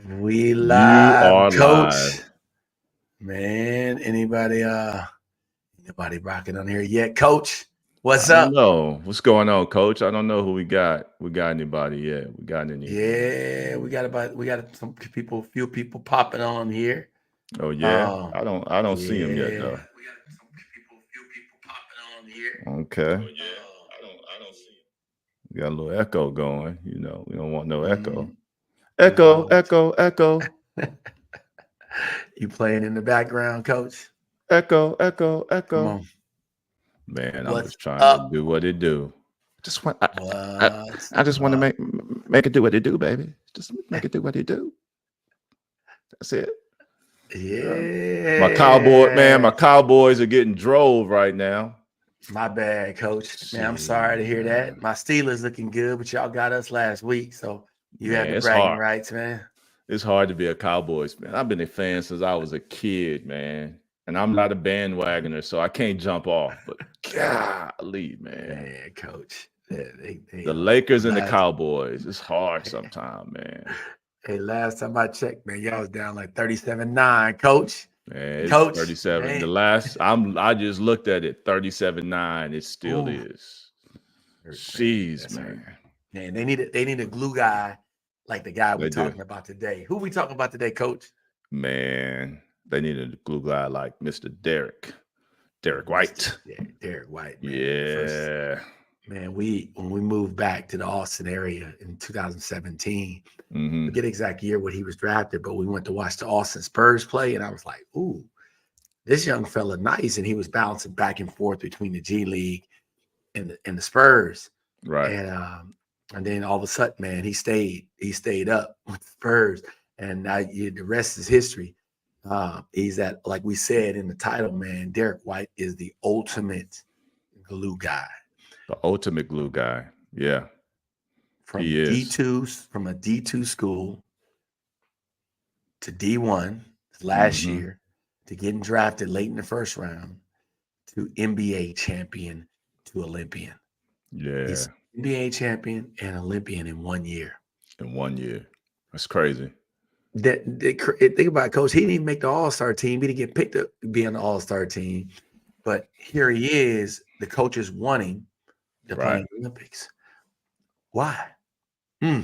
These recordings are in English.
We You live, are coach. live. Man, anybody rocking on here yet, coach? What's I don't up? know. What's going on, coach? I don't know who we got. We got anybody yet. We got any. Yeah, we got some people, few people popping on here. Oh yeah. Um, I don't see him yet yeah, though. we got some people, few people popping on here. Okay. I don't see We got a little echo going. We don't want no echo. them. Echo, No, echo, echo, you playing in the background, coach? echo, echo, Come echo. on, Man, I'm what's just trying to up? do what it do. Just want I, What's I just want to up? make it do what it do, baby. Just make it do what it do. That's it. Yeah. My Yeah. Cowboys are getting drove right now. My bad, coach. Man, I'm sorry to Shit, hear that. man. My Steelers looking good, but y'all got us last week, so you had Man, the it's bragging hard. rights, man. It's hard to be a Cowboys fan. I've been a fan since I was a kid, man. And I'm not a bandwagoner, so I can't jump off. But golly, man. Man, coach. Yeah, they The Lakers and the last Cowboys. It's hard sometimes, man. hey, last time I checked, man, y'all was down like 37-9, coach. Man, it's Coach, 37. The man. last I just looked at it, 37-9. It still Ooh, is. hurt, man. Jeez, That's hurt. man. Man, they need a glue guy like the guy we They do. talking about today. Who we talking about today, coach? Man, they needed a glue guy like Mr. Derrick Mr. White. Derrick White, man. First, Yeah. man, when we moved back to the Austin area in 2017, Mm-hmm. forget exact year when he was drafted, but we went to watch the Austin Spurs play, and I was like, ooh, this young fella nice, and he was bouncing back and forth between the G League and the Spurs, Right. and then all of a sudden, man, he stayed up with the Spurs, and now the rest is history. He's that, like we said in the title, man. Derrick White is the ultimate glue guy. The ultimate glue guy. Yeah, From he is. a D2 school to D1 last Mm-hmm. year to getting drafted late in the first round to NBA champion to Olympian. Yeah. He's NBA champion and Olympian in 1 year. In 1 year. That's crazy. Think about it, coach. He didn't even make the All-Star team. He didn't get picked to be on the All-Star team, but here he is. The coaches wanting to play Right. in the Olympics. Why? Hmm.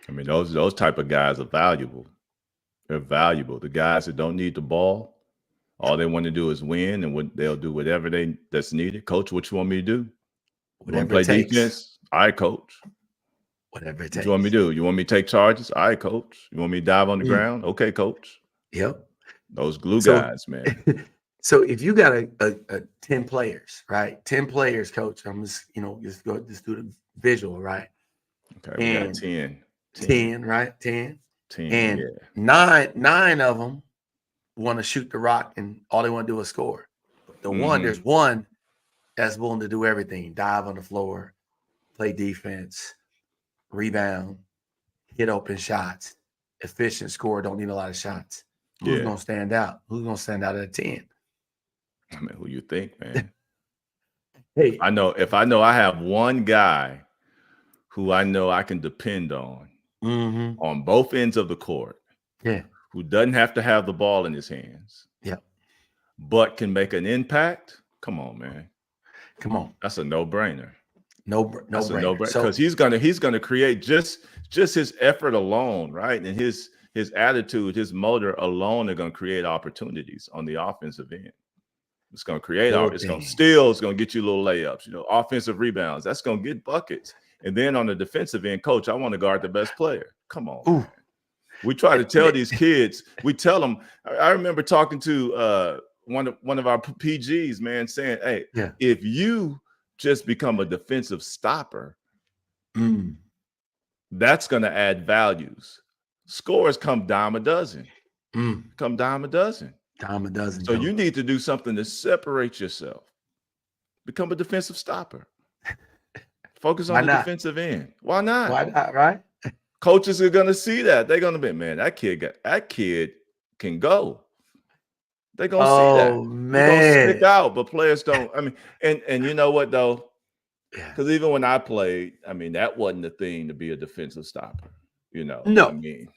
I mean, those type of guys are valuable. They're valuable. The guys that don't need the ball, all they want to do is win, and they'll do whatever that's needed. Coach, what you want me to do? You want to Whatever it play takes. defense? All right, coach. Whatever it What you want me takes. to do? You want me to take charges? All right, coach. You want me to dive on the Mm. ground? Okay, coach. Yep. Those glue So, guys, man. so if you got a 10 players, right? 10 players, coach. I'm just do the visual, right? Okay, we got And 10. 10, right? 10. 10, And yeah. nine of them want to shoot the rock and all they want to do is score. But there's Mm-hmm. one that's willing to do everything: dive on the floor, play defense, rebound, hit open shots, efficient score, don't need a lot of shots. Who's Yeah. gonna stand out? Who's gonna stand out at 10? I mean, who you think, man? Hey, If I know I have one guy who I know I can depend mm-hmm. on both ends of the court, Yeah, who doesn't have to have the ball in his hands, yeah. but can make an impact. Come on, man. Come on. That's a no-brainer. No That's a brainer. no-brainer because So he's gonna create just his effort alone, right? And his attitude, his motor alone are gonna create opportunities on the offensive end. It's gonna create little it's gonna things. steal, it's gonna get you little layups, offensive rebounds. That's gonna get buckets. And then on the defensive end, coach, I want to guard the best player. Come on, Ooh. man. We try to tell these kids, we tell them. I remember talking to one of our PGs, man, saying, hey, Yeah. if you just become a defensive stopper, Mm. that's going to add values. Scores come dime a dozen. Mm. Come dime a dozen. Dime a dozen, So you coach. need to do something to separate yourself. Become a defensive stopper. Focus Why on the not? defensive end. Why not? Why not, right? Coaches are going to see that. They're going to be, man, that kid can go. They're going to see that. Oh You're going to stick man. out, but players don't. I mean, and you know what, though? Yeah. Because even when I played, I mean, that wasn't the thing to be a defensive stopper. I No. mean,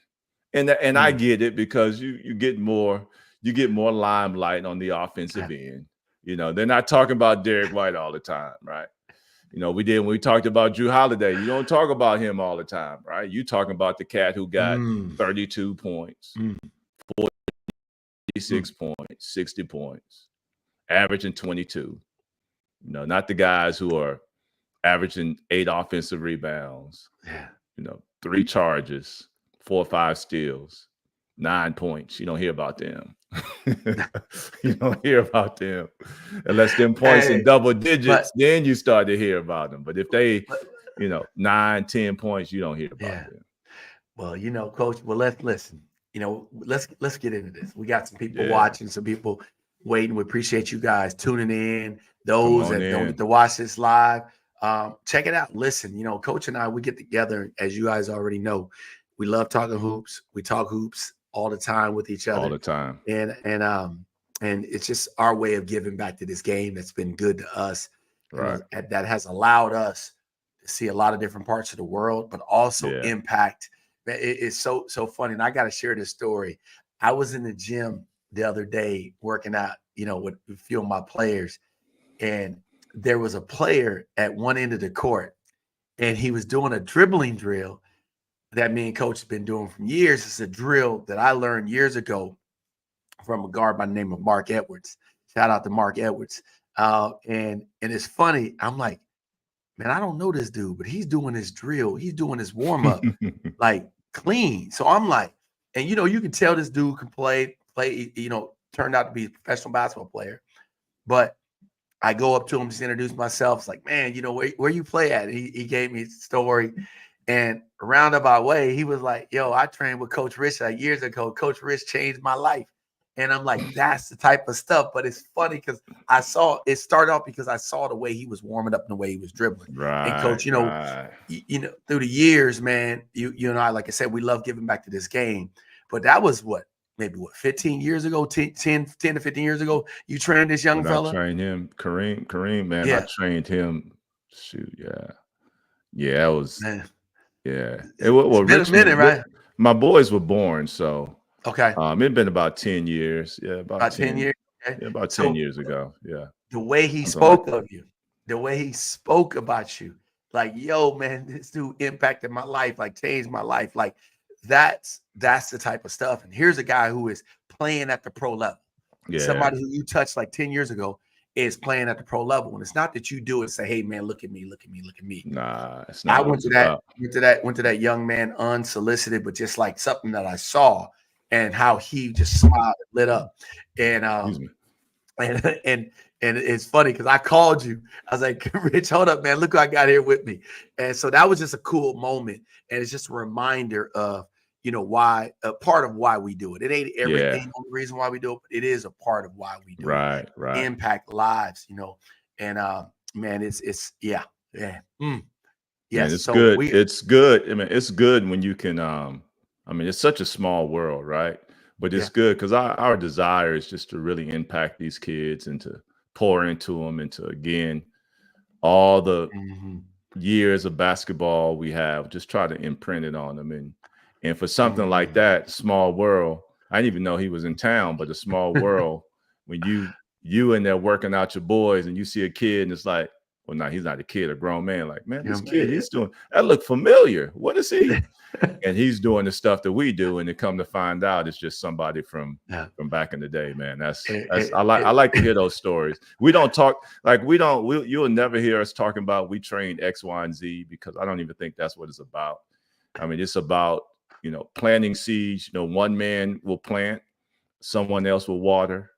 And I get it, because you get more limelight on the offensive end. You know, they're not talking about Derrick White all the time, right? You know, when we talked about Drew Holiday, you don't talk about him all the time, right? You talking about the cat who got 32 points, 46 points, 60 points, averaging 22. You know, not the guys who are averaging 8 offensive rebounds, you know, 3 charges, 4 or 5 steals, 9 points. You don't hear about them. You don't hear about them unless them points in double digits. Then you start to hear about them. But if they, you know, 9, 10 points, you don't hear about them. Well, you know, Coach. Well, let's listen. You know, let's get into this. We got some people watching, some people waiting. We appreciate you guys tuning in. Those that don't get to watch this live, check it out. Listen, you know, Coach and I, we get together, as you guys already know. We love talking hoops. We talk hoops all the time with each other. All the time. And it's just our way of giving back to this game that's been good to us. Right. That has allowed us to see a lot of different parts of the world, but also impact. It's so funny. And I got to share this story. I was in the gym the other day working out, you know, with a few of my players. And there was a player at one end of the court, and he was doing a dribbling drill that me and Coach have been doing for years. It's a drill that I learned years ago from a guard by the name of Mark Edwards. Shout out to Mark Edwards. And it's funny. I'm like, man, I don't know this dude, but he's doing his drill. He's doing his warm up like clean. So I'm like, and you know, you can tell this dude can play, you know, turned out to be a professional basketball player. But I go up to him to introduce myself. It's like, man, you know, where you play at? He gave me a story. And a roundabout way, he was like, yo, I trained with Coach Rich years ago. Coach Rich changed my life. And I'm like, that's the type of stuff. But it's funny because I saw it started off because I saw the way he was warming up and the way he was dribbling. Right. And Coach, you know, you know, through the years, man, you and I, like I said, we love giving back to this game. But that was maybe 15 years ago, 10 to 15 years ago, you trained this young fella? I trained him, Kareem, man. I trained him. Shoot, yeah, it was, It was been a minute, right? My boys were born, so okay. It'd been about 10 years. Yeah, about 10 years. Okay. Yeah, about 10 years ago. Yeah. The way he spoke of you, the way he spoke about you, like, yo, man, this dude impacted my life, like changed my life. Like that's the type of stuff. And here's a guy who is playing at the pro level. Yeah. Somebody who you touched like 10 years ago is playing at the pro level. And it's not that you do it, say, hey man, look at me, look at me, look at me. Nah, it's not. I went to that young man unsolicited, but just like something that I saw and how he just smiled and lit up. And and it's funny because I called you. I was like, Rich, hold up, man. Look who I got here with me. And so that was just a cool moment. And it's just a reminder of, you know, why a part of why we do it. It ain't everything on the reason why we do it, but it is a part of why we do it. Right. Impact lives, you know. And man, it's yeah. Man, it's so good. It's good. I mean, it's good when you can I mean, it's such a small world, right? But it's good because our desire is just to really impact these kids and to pour into them and to, again, all the years of basketball we have, just try to imprint it on them. And for something like that, small world, I didn't even know he was in town, but a small world, when you in there working out your boys and you see a kid and it's like, well, no, he's not a kid, a grown man. Like, man, this kid, he's doing, that look familiar. What is he? And he's doing the stuff that we do, and to come to find out, it's just somebody from back in the day, man. I like to hear those stories. We don't talk like you'll never hear us talking about we trained X, Y, and Z, because I don't even think that's what it's about. I mean, it's about, you know, planting seeds. You know, one man will plant, someone else will water,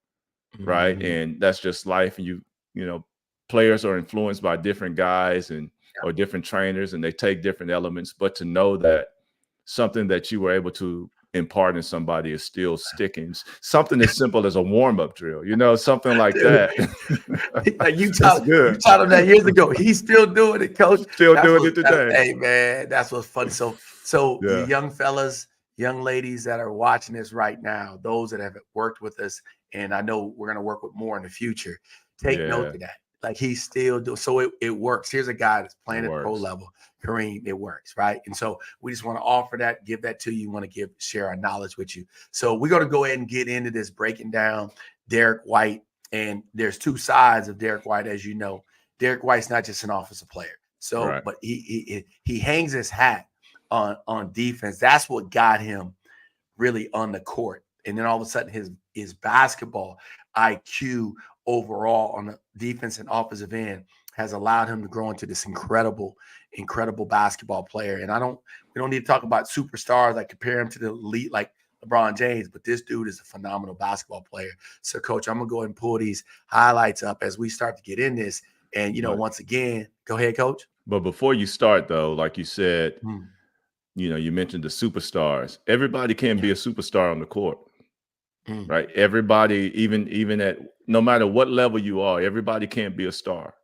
right? And that's just life. And you know, players are influenced by different guys or different trainers, and they take different elements. But to know that something that you were able to impart in somebody is still sticking, something as simple as a warm-up drill, you know, something like that. Like you taught him that years ago. He's still doing it, Coach. Still doing it today. Hey, man, that's what's funny. So you young fellas, young ladies that are watching this right now, those that have worked with us, and I know we're going to work with more in the future, take note of that. Like he's still doing, so it works. Here's a guy that's It playing at the pro works. level. Kareem, it works, right? And so we just want to offer that, give that to you, want to share our knowledge with you. So we're going to go ahead and get into this, breaking down Derrick White. And there's two sides of Derrick White, as you know. Derrick White's not just an offensive player. So, Right. but he hangs his hat on defense. That's what got him really on the court. And then all of a sudden his basketball IQ overall on the defense and offensive end has allowed him to grow into this incredible basketball player. And we don't need to talk about superstars, like compare him to the elite like LeBron James, but this dude is a phenomenal basketball player. So coach, I'm gonna go ahead and pull these highlights up as we start to get in this. And once again, go ahead, coach. But before you start though, like you said, you mentioned the superstars. Everybody can be a superstar on the court. Right? Everybody, even at no matter what level you are, everybody can't be a star.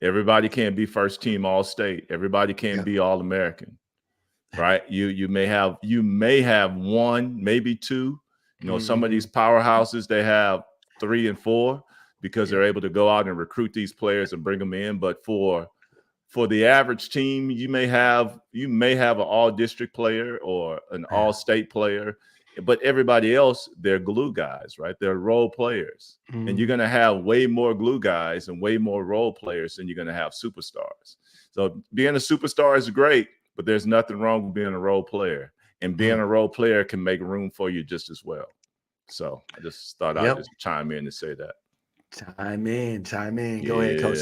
Everybody can't be first team All-State. Everybody can't be All-American. Right? You may have one, maybe two. Some of these powerhouses, they have 3 and 4 because they're able to go out and recruit these players and bring them in. But for the average team, you may have an all-district player or an all-state player. But everybody else, they're glue guys, right? They're role players. And you're going to have way more glue guys and way more role players than you're going to have superstars. So being a superstar is great, but there's nothing wrong with being a role player. And being a role player can make room for you just as well. So I just thought I'd just chime in and say that. Chime in. Go ahead, coach.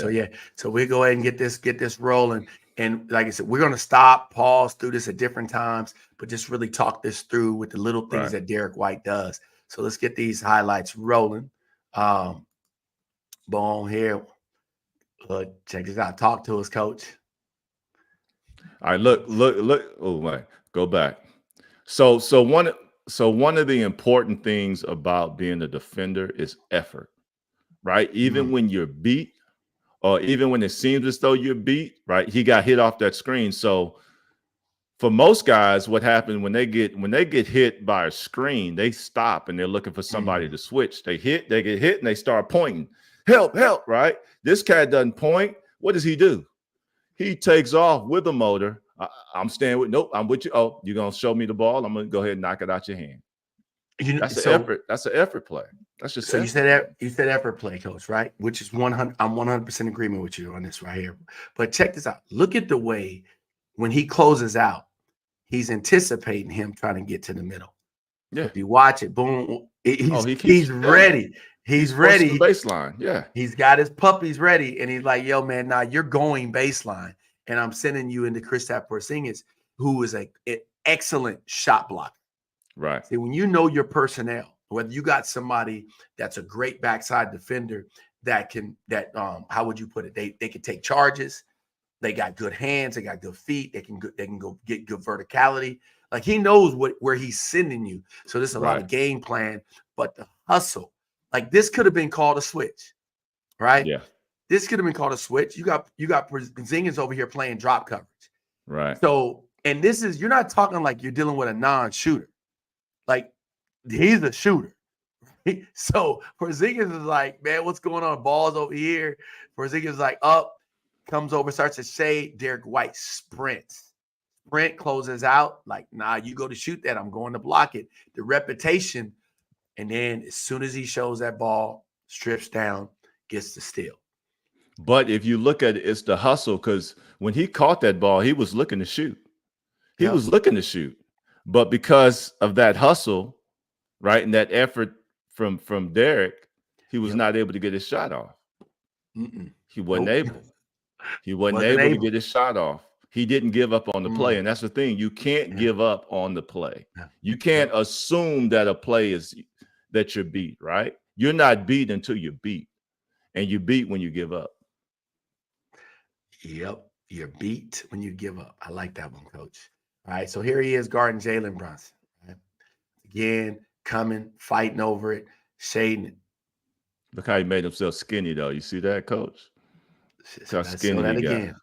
So we'll go ahead and get this rolling. And like I said, we're going to stop, pause through this at different times, but just really talk this through with the little things that Derrick White does. So let's get these highlights rolling. Boom here. Check this out. Talk to us, coach. All right, look. Oh my, go back. So one of the important things about being a defender is effort, right? Even when you're beat, or even when it seems as though you're beat, right? He got hit off that screen. So for most guys, what happens when they get hit by a screen, they stop and they're looking for somebody to switch. They get hit, and they start pointing, help, right? This cat doesn't point. What does he do? He takes off with a motor. I'm staying with, nope, I'm with you. Oh, you're going to show me the ball? I'm going to go ahead and knock it out your hand. That's an effort. That's an effort play. That's just so effort. You said effort play, coach, right? Which is 100. I'm 100% agreement with you on this right here. But check this out. Look at the way when he closes out, he's anticipating him trying to get to the middle. Yeah. If you watch it, boom, he's ready. He's ready. The baseline. Yeah. He's got his puppies ready, and he's like, "Yo, man, now you're going baseline, and I'm sending you into Kristaps Porzingis, who is an excellent shot blocker." Right. See, when you know your personnel, whether you got somebody that's a great backside defender that how would you put it? They can take charges. They got good hands. They got good feet. They can go get good verticality. Like he knows where he's sending you. So there's a lot of game plan, but the hustle, like this could have been called a switch, right? Yeah. This could have been called a switch. You got Porzingis over here playing drop coverage. Right. So, and you're not talking like you're dealing with a non-shooter. Like he's a shooter. So Porzingis is like, man, what's going on? Ball's over here. Porzingis is like up, comes over, starts to shade. Derrick White sprints. Sprint closes out. Like, nah, you go to shoot that. I'm going to block it. The reputation. And then as soon as he shows that ball, strips down, gets the steal. But if you look at it, it's the hustle, because when he caught that ball, he was looking to shoot. He was looking to shoot. But because of that hustle, right, and that effort from Derrick, he was not able to get his shot off. He wasn't able. He wasn't able to get his shot off. He didn't give up on the play. And that's the thing. You can't give up on the play. You can't assume that a play is that you're beat, right? You're not beat until you're beat. And you beat when you give up. Yep. You're beat when you give up. I like that one, coach. All right. So here he is guarding Jaylen Brunson. Right? Again, coming, fighting over it, shading it. Look how he made himself skinny, though. You see that, coach? Look how skinny he got. Again.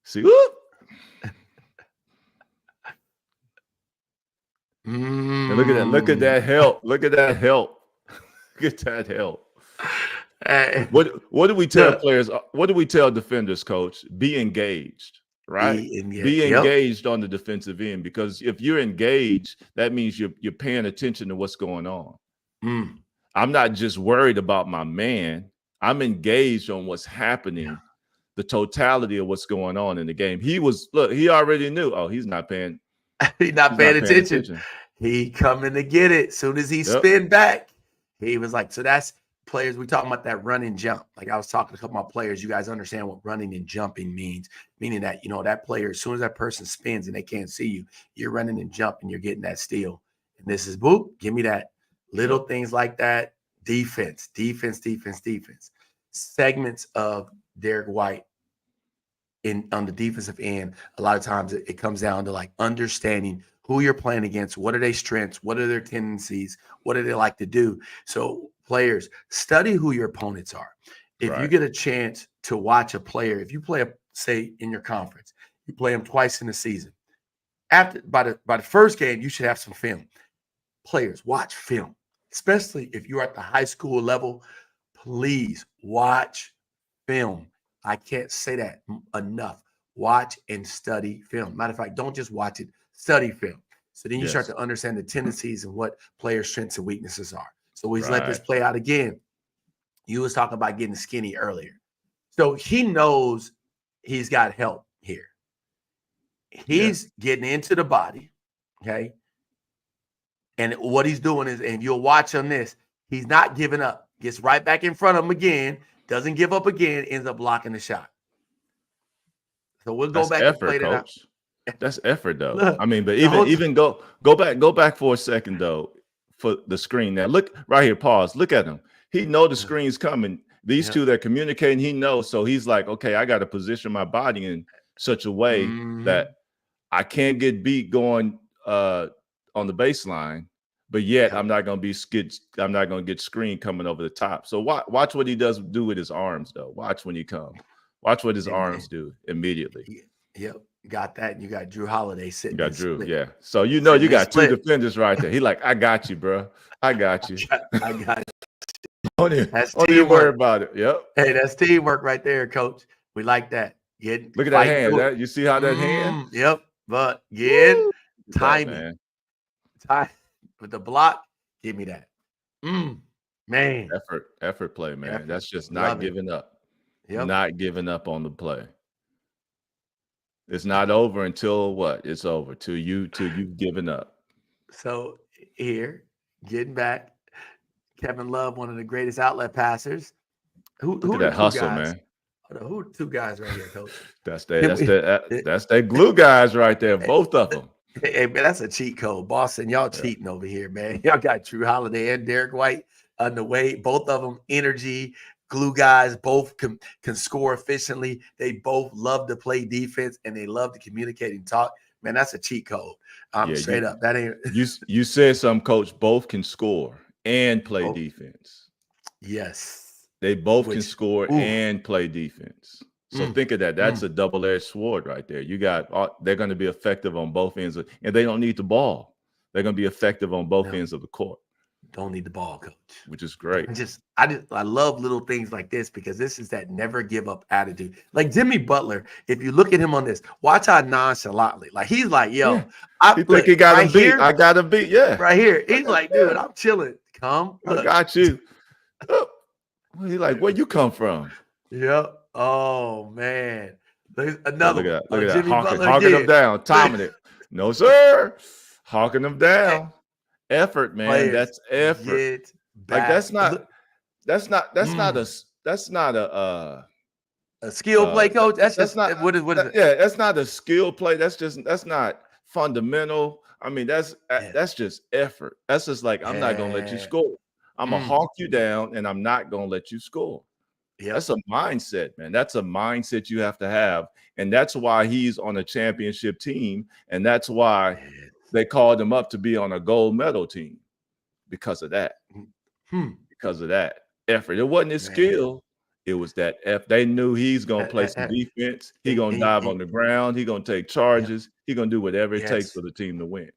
See, whoop. And look at that. Look at that help. Look at that help. Look at that help. What do we tell Look, players? What do we tell defenders, coach? Be engaged, right? Be yep. engaged on the defensive end, because if you're engaged, that means you're paying attention to what's going on. Mm. I'm not just worried about my man. I'm engaged on what's happening, the totality of what's going on in the game. He already knew, oh, he's not paying He's not paying attention. attention. He coming to get it. Soon as he Yep. spin back, he was like, so that's players. We talking about that run and jump. Like I was talking to a couple of my players. You guys understand what running and jumping means, meaning that, that player, as soon as that person spins and they can't see you, you're running and jumping, you're getting that steal. And this is boop, give me that. Little things like that. Defense. Segments of Derrick White on the defensive end. A lot of times it comes down to like understanding who you're playing against, what are their strengths, what are their tendencies, what do they like to do. So players, study who your opponents are. If you get a chance to watch a player, if you play say in your conference, you play them twice in the season. By the first game, you should have some film. Players, watch film, especially if you're at the high school level. Please watch film. I can't say that enough. Watch and study film. Matter of fact, don't just watch it, study film. So then you start to understand the tendencies and what players' strengths and weaknesses are. So we let this play out again. You was talking about getting skinny earlier. So he knows he's got help here. He's getting into the body, okay? And what he's doing is, and you'll watch on this, he's not giving up. Gets right back in front of him again, doesn't give up again, ends up blocking the shot. So we'll go back and play that out. That's effort, though. Look, I mean, but even go back for a second, though, for the screen. Now, look right here, pause. Look at him. He know the screen's coming. These two, they're communicating. He knows. So he's like, okay, I got to position my body in such a way that I can't get beat going on the baseline, but yet I'm not going to get screen coming over the top. So watch what he does do with his arms, though. Watch when he comes. Watch what his arms do immediately. Yep. Got that. And you got Drew Holiday sitting. You got Drew, yeah. So you got two defenders right there. He like, I got you, bro. I got you. I got you. Don't even worry about it. Yep. Hey, that's teamwork right there, coach. We like that. Look at that hand. You see how that hand? Yep. But again, timing. Time with the block. Give me that. Man. Effort play, man. That's just not giving up. Yep. Not giving up on the play. It's not over until what? It's over till you've given up. So here, getting back, Kevin Love, one of the greatest outlet passers. Who Look at that hustle, man. Who are two guys right here, coach? That's that glue guys right there, both of them. Hey, man, that's a cheat code. Boston, y'all cheating over here, man. Y'all got Drew Holiday and Derrick White on the way. Both of them energy, glue guys, both can score efficiently. They both love to play defense and they love to communicate and talk. Man, that's a cheat code. Straight up. That ain't you said some, coach. Both can score and play defense. Yes. They both can score and play defense. So think of that. That's a double-edged sword right there. They're going to be effective on both ends, and they don't need the ball. They're going to be effective on both ends of the court. Don't need the ball, coach. Which is great. I love little things like this because this is that never give up attitude. Like Jimmy Butler, if you look at him on this, watch how nonchalantly, like he's like, yo, I think he got him beat. I got him beat. Yeah. Right here. He's like, dude, I'm chilling. Come. I got you. He's like, where you come from? Yep. Oh man. There's another. Look at that. Hawking them down. Timing it. No, sir. Hawking them down. Effort, man. Players, that's effort. Like that's not a skill play, coach. That's not what is it? Yeah, that's not a skill play. That's not fundamental. I mean, that's just effort. That's just like, I'm not gonna let you score. I'm gonna hawk you down and I'm not gonna let you score. Yep. That's a mindset, man. That's a mindset you have to have. And that's why he's on a championship team. And that's why they called him up to be on a gold medal team because of that. Because of that effort. It wasn't his skill. It was that they knew he's going to play some defense. He's going to dive on the ground. He's going to take charges. He's going to do whatever it takes for the team to win.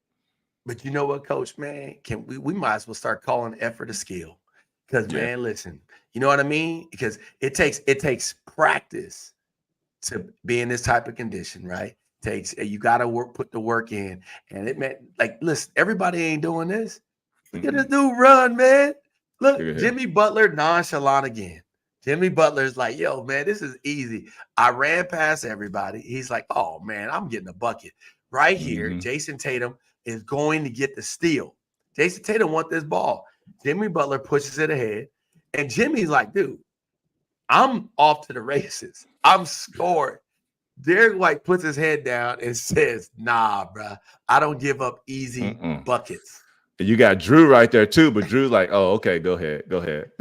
But you know what, coach, man? We might as well start calling effort a skill. Because Yeah. man, listen, you know what I mean? Because it takes practice to be in this type of condition, right? You gotta put the work in. And it meant like, listen, everybody ain't doing this. Look at this dude run, man. Look, Jimmy Butler nonchalant again. Jimmy Butler's like, yo, man, this is easy. I ran past everybody. He's like, oh man, I'm getting a bucket. Right here, Jayson Tatum is going to get the steal. Jayson Tatum wants this ball. Jimmy Butler pushes it ahead. And Jimmy's like, dude, I'm off to the races. I'm scoring. Derrick White puts his head down and says, nah, bro, I don't give up easy buckets. You got Drew right there too, but Drew's like, oh, okay, go ahead.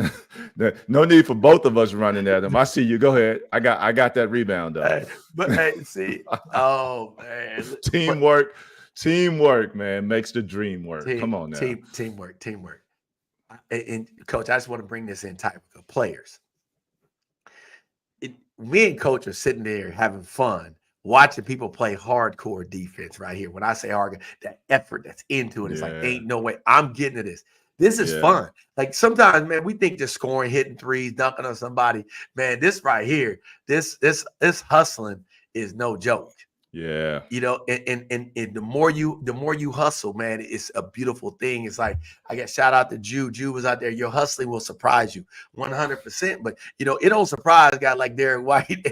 No need for both of us running at him. I see you. Go ahead. I got that rebound though. But see, oh man. Teamwork, man, makes the dream work. Come on now. Teamwork. And Coach, I just want to bring this in type of players. Me and Coach are sitting there having fun, watching people play hardcore defense right here. When I say hardcore, that effort that's into it, it's like, ain't no way I'm getting to this. This is fun. Like sometimes, man, we think just scoring, hitting threes, dunking on somebody. Man, this right here, this hustling is no joke. Yeah. You know, and the more you hustle, man, it's a beautiful thing. It's like, I got shout out to Jew. Jew was out there. Your hustling will surprise you 100%. But you know, it don't surprise a guy like Derrick White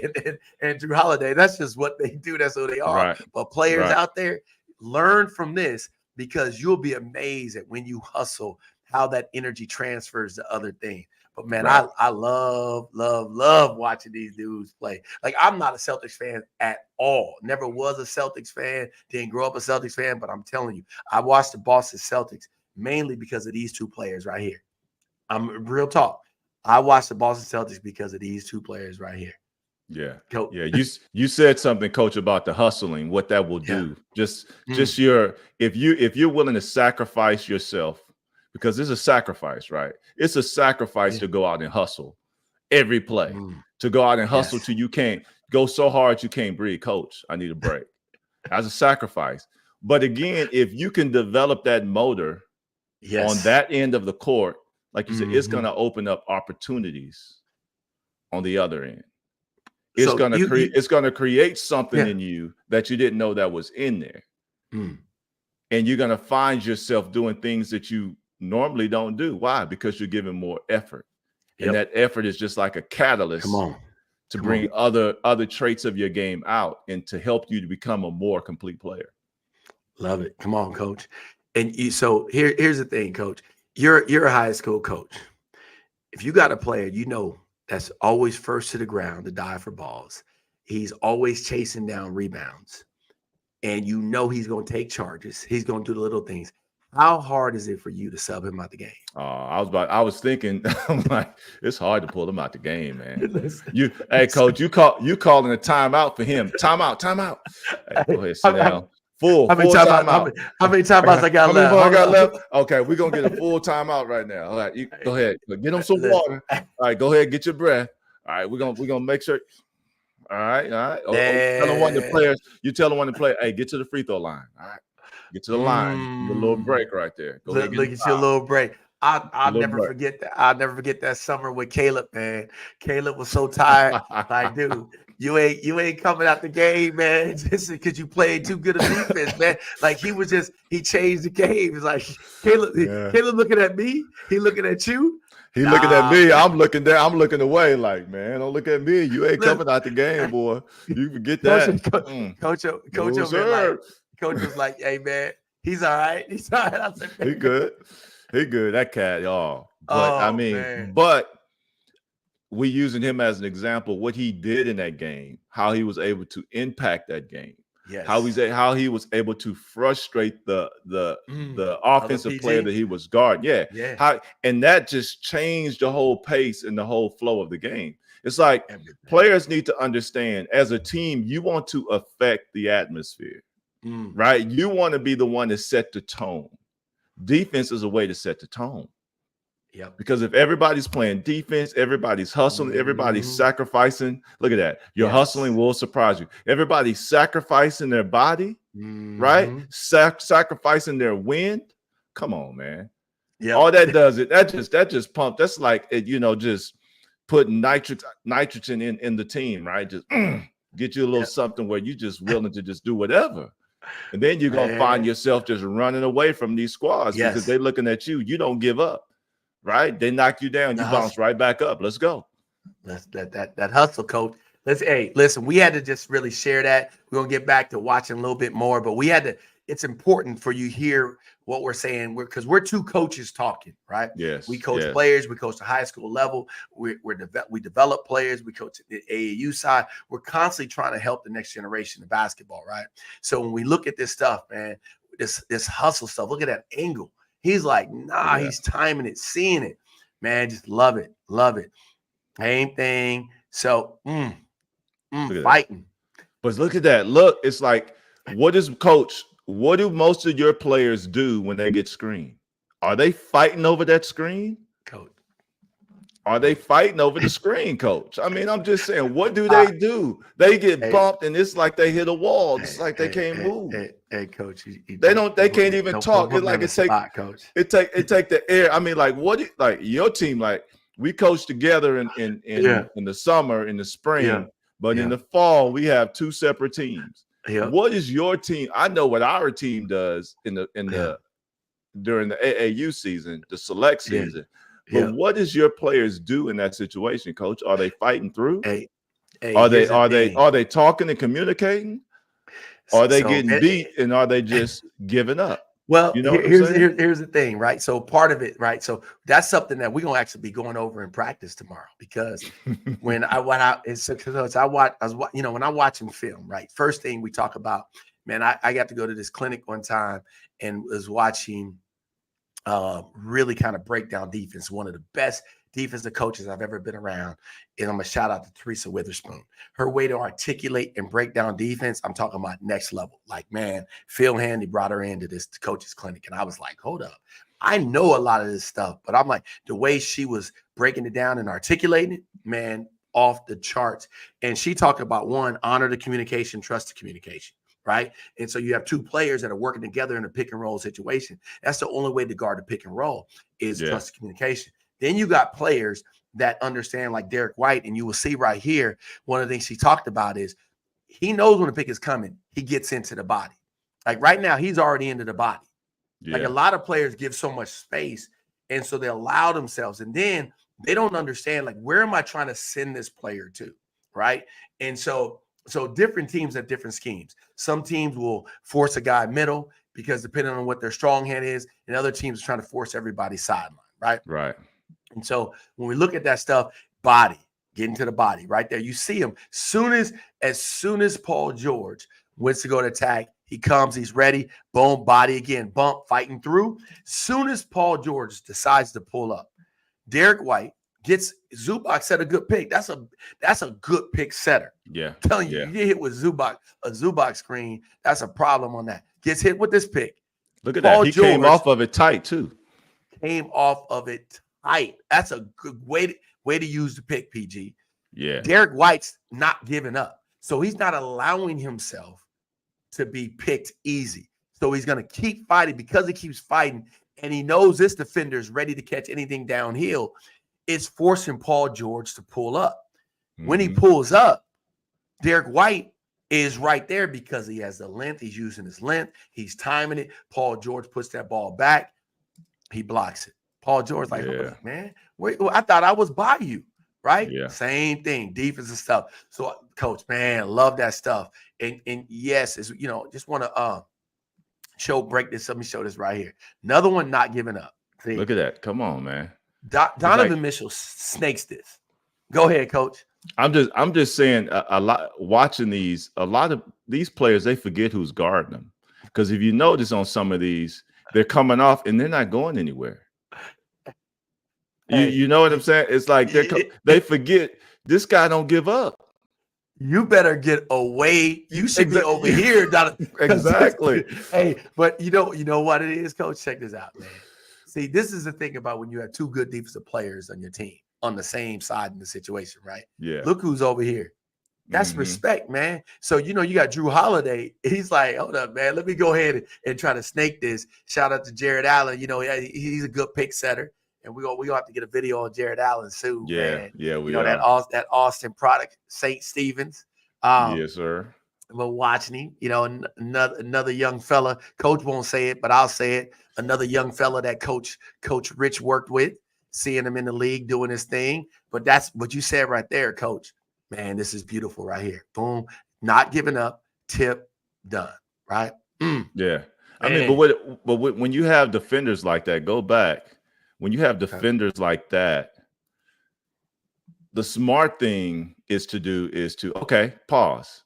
and Drew Holiday. That's just what they do. That's who they are. Right. But players out there, learn from this, because you'll be amazed at when you hustle, how that energy transfers to other things. But man, I love watching these dudes play. Like, I'm not a Celtics fan at all. Never was a Celtics fan. Didn't grow up a Celtics fan. But I'm telling you, I watched the Boston Celtics mainly because of these two players right here. I'm real talk. I watched the Boston Celtics because of these two players right here. Yeah. Yeah. You said something, Coach, about the hustling, what that will do. Just if you're willing to sacrifice yourself, because it's a sacrifice, right? It's a sacrifice to go out and hustle every play, to go out and hustle till you can't go so hard you can't breathe. Coach, I need a break. That's a sacrifice. But again, if you can develop that motor on that end of the court, like you said, it's going to open up opportunities on the other end. It's going to create something in you that you didn't know that was in there. And you're going to find yourself doing things that you normally don't do. Why? Because you're giving more effort. And that effort is just like a catalyst to bring other traits of your game out and to help you to become a more complete player. Love it. Come on, Coach. And so here's the thing, Coach. You're a high school coach. If you got a player, you know, that's always first to the ground to dive for balls, he's always chasing down rebounds, and you know he's going to take charges. He's going to do the little things. How hard is it for you to sub him out the game? I was thinking, I'm like, it's hard to pull him out the game, man. Hey, Coach, you calling a timeout for him? Timeout. Hey, go ahead, sit down. How many timeouts I got left? I got left? Okay, we're gonna get a full timeout right now. All right, go ahead. Get him some water. All right, go ahead, get your breath. All right, we're gonna make sure. All right. Tell one of the players. You tell one of the players, hey, get to the free throw line. All right. Get to the line. Get a little break right there. Go look at your little break. I'll never forget that. I'll never forget that summer with Caleb, man. Caleb was so tired. Like, dude, you ain't coming out the game, man, just because you played too good a defense, man. Like, he changed the game. It's like Caleb looking at me. He looking at you. He looking at me. I'm looking there. I'm looking away. Like, man, don't look at me. You ain't coming out the game, boy. You forget that. Coach was like, hey, man, he's all right. He's all right. I said, he good. That cat, y'all. But but we using him as an example, what he did in that game, how he was able to impact that game. Yes. How he was able to frustrate the offensive player that he was guarding. And that just changed the whole pace and the whole flow of the game. It's like players need to understand, as a team, you want to affect the atmosphere. Right? You want to be the one to set the tone. Defense is a way to set the tone. Yeah. Because if everybody's playing defense, everybody's hustling, everybody's sacrificing. Look at that. Your hustling will surprise you. Everybody's sacrificing their body, right? Sacrificing their wind. Come on, man. Yep. All that does it. That just pump. That's like it, just putting nitrogen in the team, right? Just get you a little Yep. something where you just willing to just do whatever. And then you're gonna find Man. yourself just running away from these squads because Yes. they're looking at you. You don't give up, right? They knock you down, The you bounce hustle. right back up. Let's go. Let's that hustle, coach. Listen, we had to just really share that. We're gonna get back to watching a little bit more, but we had to. It's important for you hear what we're saying. Because we're two coaches talking, right? We Yes, coach yes. players. We coach the high school level. We develop players. We coach the AAU side. We're constantly trying to help the next generation of basketball, right? So when we look at this stuff, man, this hustle stuff. Look at that angle. He's like, nah, he's timing it, seeing it, man. Just love it, love it. Same thing. So, Look at that. fighting. But look at that. Look, it's like, what do most of your players do when they get screened? Are they fighting over that screen? Coach. Are they fighting over the screen, coach? I mean, I'm just saying, what do they do? They get bumped, and it's like they hit a wall. It's like they can't move. Hey, coach. They can't even talk. It's like coach. It take the air. I mean, like like your team, like we coach together in the summer, in the spring, but in the fall we have two separate teams. What is your team? I know what our team does during the AAU season, the select season. But what does your players do in that situation, coach? Are they fighting through? Are they talking and communicating? Are they getting beat, and are they just giving up? Well, you know what I'm saying? Here's the thing, right? So part of it, right? So that's something that we're gonna actually be going over in practice tomorrow, because when I went out, when I watch him film, right? First thing we talk about, man, I got to go to this clinic one time and was watching really kind of break down defense. One of the best defensive coaches I've ever been around. And I'm going to shout out to Teresa Witherspoon. Her way to articulate and break down defense, I'm talking about next level. Like, man, Phil Handy brought her into this coach's clinic. And I was like, hold up. I know a lot of this stuff, but I'm like, the way she was breaking it down and articulating it, man, off the charts. And she talked about, one, honor the communication, trust the communication. Right. And so you have two players that are working together in a pick and roll situation. That's the only way to guard the pick and roll is trust communication. Then you got players that understand, like Derrick White, and you will see right here, one of the things she talked about is he knows when the pick is coming, he gets into the body. Like right now, he's already into the body. Like a lot of players give so much space, and so they allow themselves, and then they don't understand, like, where am I trying to send this player to, right? And so different teams have different schemes. Some teams will force a guy middle because depending on what their strong hand is, and other teams are trying to force everybody sideline, right? Right. And so when we look at that stuff, body, get into the body right there. You see him as soon as Paul George wants to go to attack, he comes, he's ready, boom, body again, bump, fighting through. Soon as Paul George decides to pull up, Derrick White gets Zubac set a good pick. That's a good pick setter. Yeah. I'm telling you, you get hit with a Zubac screen, that's a problem on that. Gets hit with this pick. Look at Paul that. He George came off of it tight too. Came off of it tight. That's a good way to use the pick, PG. Yeah. Derrick White's not giving up. So he's not allowing himself to be picked easy. So he's going to keep fighting because he keeps fighting. And he knows this defender is ready to catch anything downhill. It's forcing Paul George to pull up. When he pulls up, Derrick White is right there because he has the length. He's using his length. He's timing it. Paul George puts that ball back. He blocks it. Paul George like, man, I thought I was by you, right? Yeah. Same thing, defensive stuff. So, coach, man, love that stuff. And yes, it's, just want to break this. Let me show this right here. Another one, not giving up. See? Look at that. Come on, man. Donovan Mitchell snakes this. Go ahead, coach. I'm just saying a lot watching these. A lot of these players, they forget who's guarding them, because if you notice on some of these, they're coming off and they're not going anywhere. You know what I'm saying? It's like they forget this guy don't give up. You better get away. You should be over here. Exactly. Hey, but you know what it is, coach? Check this out, man. See, this is the thing about when you have two good defensive players on your team on the same side in the situation, right? Yeah. Look who's over here. That's respect, man. So, you know, you got Drew Holiday. He's like, hold up, man. Let me go ahead and try to snake this. Shout out to Jared Allen. You know, he's a good pick setter. And we gonna have to get a video on Jared Allen soon, Yeah, man. yeah, You we know, are. that Austin product, St. Stevens. Yes, sir. But watching him, you know, another young fella. Coach won't say it, but I'll say it. Another young fella that Coach Rich worked with, seeing him in the league doing his thing. But that's what you said right there, Coach. Man, this is beautiful right here. Boom, not giving up. Tip done. Right. Yeah. I mean, Man. when you have defenders like that, go back. When you have defenders like that, the smart thing is to okay, pause.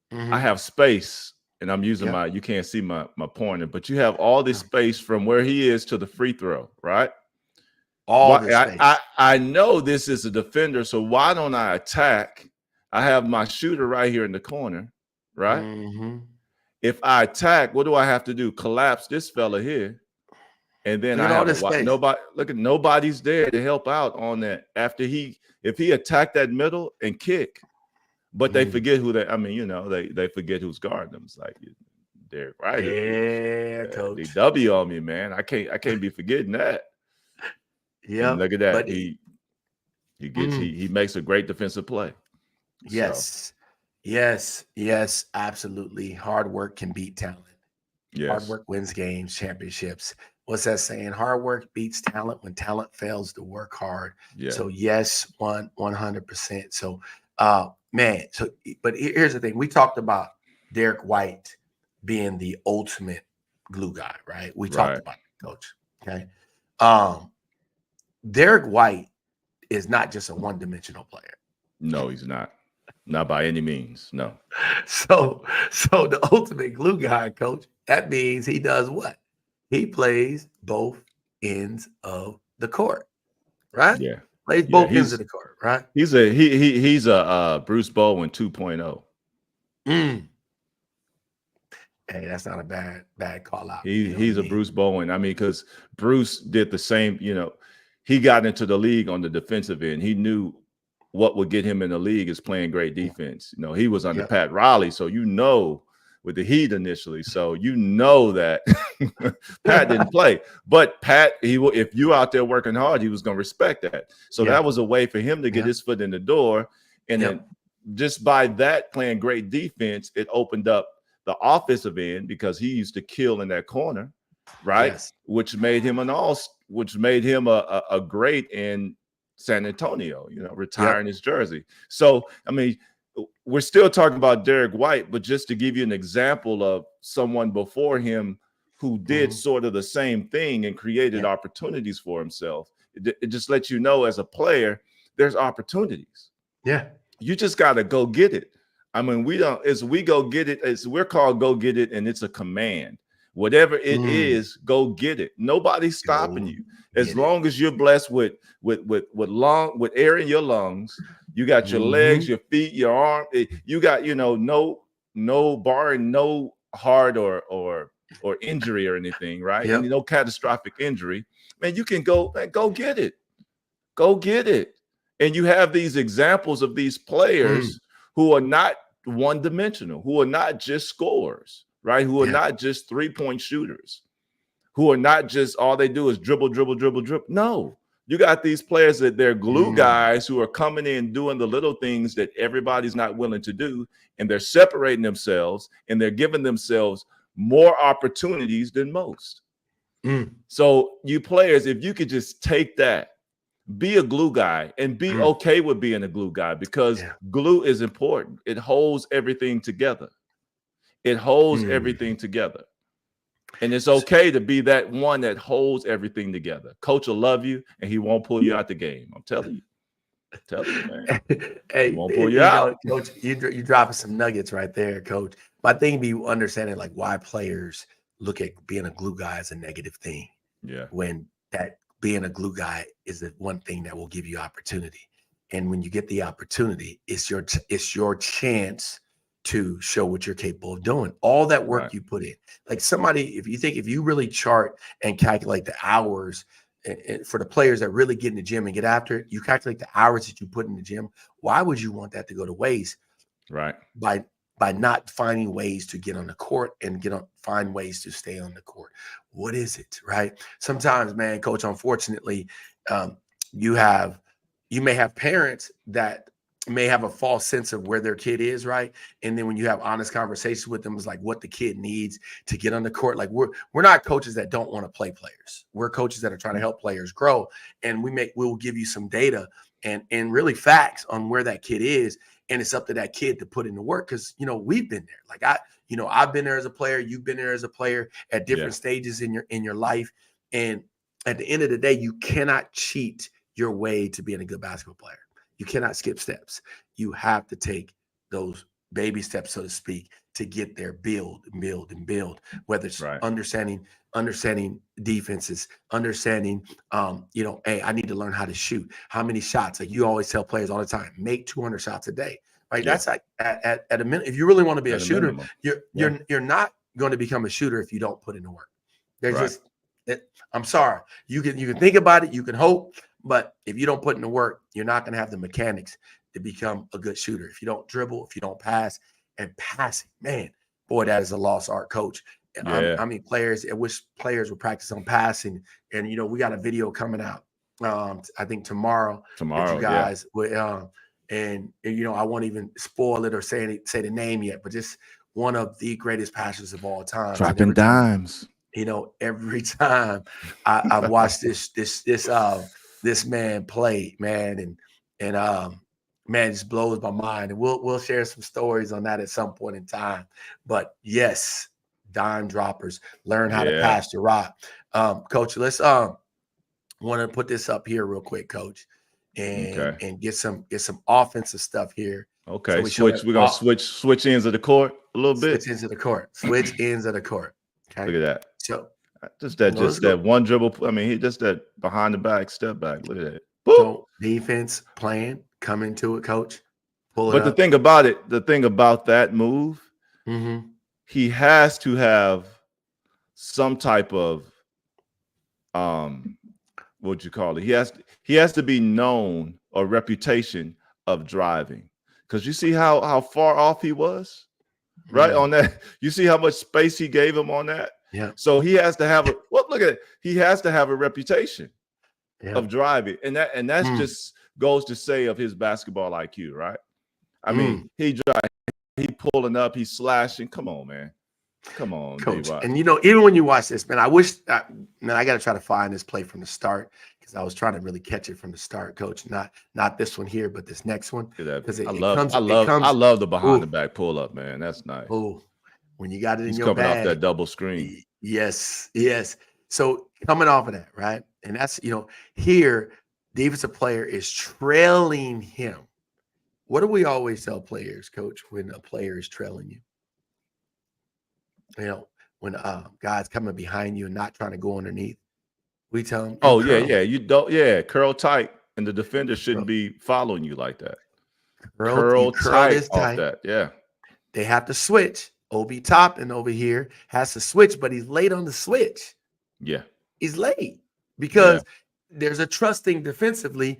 I have space, and I'm using you can't see my pointer, but you have all this space from where he is to the free throw, right? All this space. I know this is a defender, so why don't I attack? I have my shooter right here in the corner, right? If I attack, what do I have to do? Collapse this fella here. And then I have nobody's there to help out on that after if he attacked that middle and kick, but they forget they forget who's guarding them. It's like Derrick White. Yeah, Coach. DW on me, man. I can't be forgetting that. Yeah. Look at that. He makes a great defensive play. Yes. So. Yes, absolutely. Hard work can beat talent. Yes. Hard work wins games, championships. What's that saying? Hard work beats talent when talent fails to work hard. Yeah. So yes, 100%. So man, but here's the thing. We talked about Derrick White being the ultimate glue guy, right? We talked about it, Coach. Okay. Derrick White is not just a one-dimensional player. No, he's not. Not by any means. No. So the ultimate glue guy, Coach, that means he does what? He plays both ends of the court, right? Yeah. Plays both ends of the court, right? He's a Bruce Bowen 2.0. Hey, that's not a bad call out. He's a Bruce Bowen. I mean, because Bruce did the same, he got into the league on the defensive end. He knew what would get him in the league is playing great defense. He was under Pat Riley, so with the Heat initially. So that Pat didn't play. But Pat, if you out there working hard, he was going to respect that. So that was a way for him to get his foot in the door. And then just by that playing great defense, it opened up the offensive end because he used to kill in that corner, right? Yes. Which made him a great in San Antonio, retiring his jersey. So, I mean, we're still talking about Derrick White, but just to give you an example of someone before him who did sort of the same thing and created opportunities for himself. It just lets you know as a player, there's opportunities. Yeah. You just got to go get it. I mean, we go get it. We're called go get it, and it's a command. Whatever it is, go get it. Nobody's stopping you. As long as you're blessed with air in your lungs, you got your legs, your feet, your arm. You got, no barring no heart or injury or anything, right? Yep. No catastrophic injury. Man, you can go get it. Go get it. And you have these examples of these players who are not one-dimensional, who are not just scorers, right? Who are not just three-point shooters, who are not just all they do is dribble. No, you got these players that they're glue guys who are coming in doing the little things that everybody's not willing to do, and they're separating themselves and they're giving themselves more opportunities than most. So you players, if you could just take that, be a glue guy and be okay with being a glue guy, because glue is important. It holds everything together. It holds everything together. And it's okay to be that one that holds everything together. Coach will love you and he won't pull you out the game. I'm telling you. Man. Hey, he won't pull you out. Coach, you dropping some nuggets right there, Coach. My thing be understanding like why players look at being a glue guy as a negative thing. Yeah. When that being a glue guy is the one thing that will give you opportunity. And when you get the opportunity, it's your chance to show what you're capable of doing. All that work you put in. Like if you really chart and calculate the hours for the players that really get in the gym and get after it, you calculate the hours that you put in the gym. Why would you want that to go to waste? Right. by not finding ways to get on the court and find ways to stay on the court. What is it, right? Sometimes, man, coach, unfortunately, um, you may have parents that may have a false sense of where their kid is, right? And then when you have honest conversations with them, it's like what the kid needs to get on the court. Like we're not coaches that don't want to play players. We're coaches that are trying to help players grow. And we'll give you some data and really facts on where that kid is. And it's up to that kid to put in the work because, we've been there. Like I've been there as a player. You've been there as a player at different stages in your life. And at the end of the day, you cannot cheat your way to being a good basketball player. You cannot skip steps. You have to take those baby steps, so to speak, to get there, build and build and build, whether it's understanding defenses, understanding, hey, I need to learn how to shoot. How many shots? Like you always tell players all the time, make 200 shots a day, right? Yeah. That's like at a minute. If you really want to be a shooter, you're not going to become a shooter if you don't put in the work. There's I'm sorry. You can think about it, you can hope, but if you don't put in the work, you're not going to have the mechanics to become a good shooter. If you don't dribble, if you don't pass, and passing, man, boy, that is a lost art, coach. Yeah. I wish players would practice on passing. And, we got a video coming out, I think tomorrow that you guys will, and I won't even spoil it or say the name yet, but just one of the greatest passes of all time. Dropping dimes. Every time I've watched this man play, man, and man, it just blows my mind. And we'll share some stories on that at some point in time. But yes, dime droppers, learn how to pass the rock. Coach, let's want to put this up here real quick, Coach, and get some offensive stuff here. Okay, so we're gonna switch ends of the court a little bit. Switch ends of the court. Switch ends of the court. Okay. Look at that. So just that one dribble. I mean, he just that behind the back step back. Look at that. So defense playing, come into it, coach. Pull it but up. the thing about that move, he has to have some type of what you call it. He has to be known or reputation of driving. Because you see how far off he was, right? On that, you see how much space he gave him on that. Yeah. So he has to have look at it. He has to have a reputation of driving, and that's just goes to say of his basketball IQ, right? I mean, he pulling up, he's slashing. Come on, man. Come on, coach. And even when you watch this, man, I got to try to find this play from the start because I was trying to really catch it from the start, coach. Not this one here, but this next one. Because I love the behind the back pull up, man. That's nice. Oh, when you got it in your coming bag, off that double screen. Yes. So coming off of that, right? And that's here, defensive player is trailing him. What do we always tell players, coach, when a player is trailing you? When guys coming behind you and not trying to go underneath, we tell them. Oh yeah, you don't. Yeah, curl tight, and the defender shouldn't be following you like that. Curl tight off that. Yeah, they have to switch. Obi Toppin over here has to switch, but he's late on the switch. Yeah, he's late because there's a trusting defensively.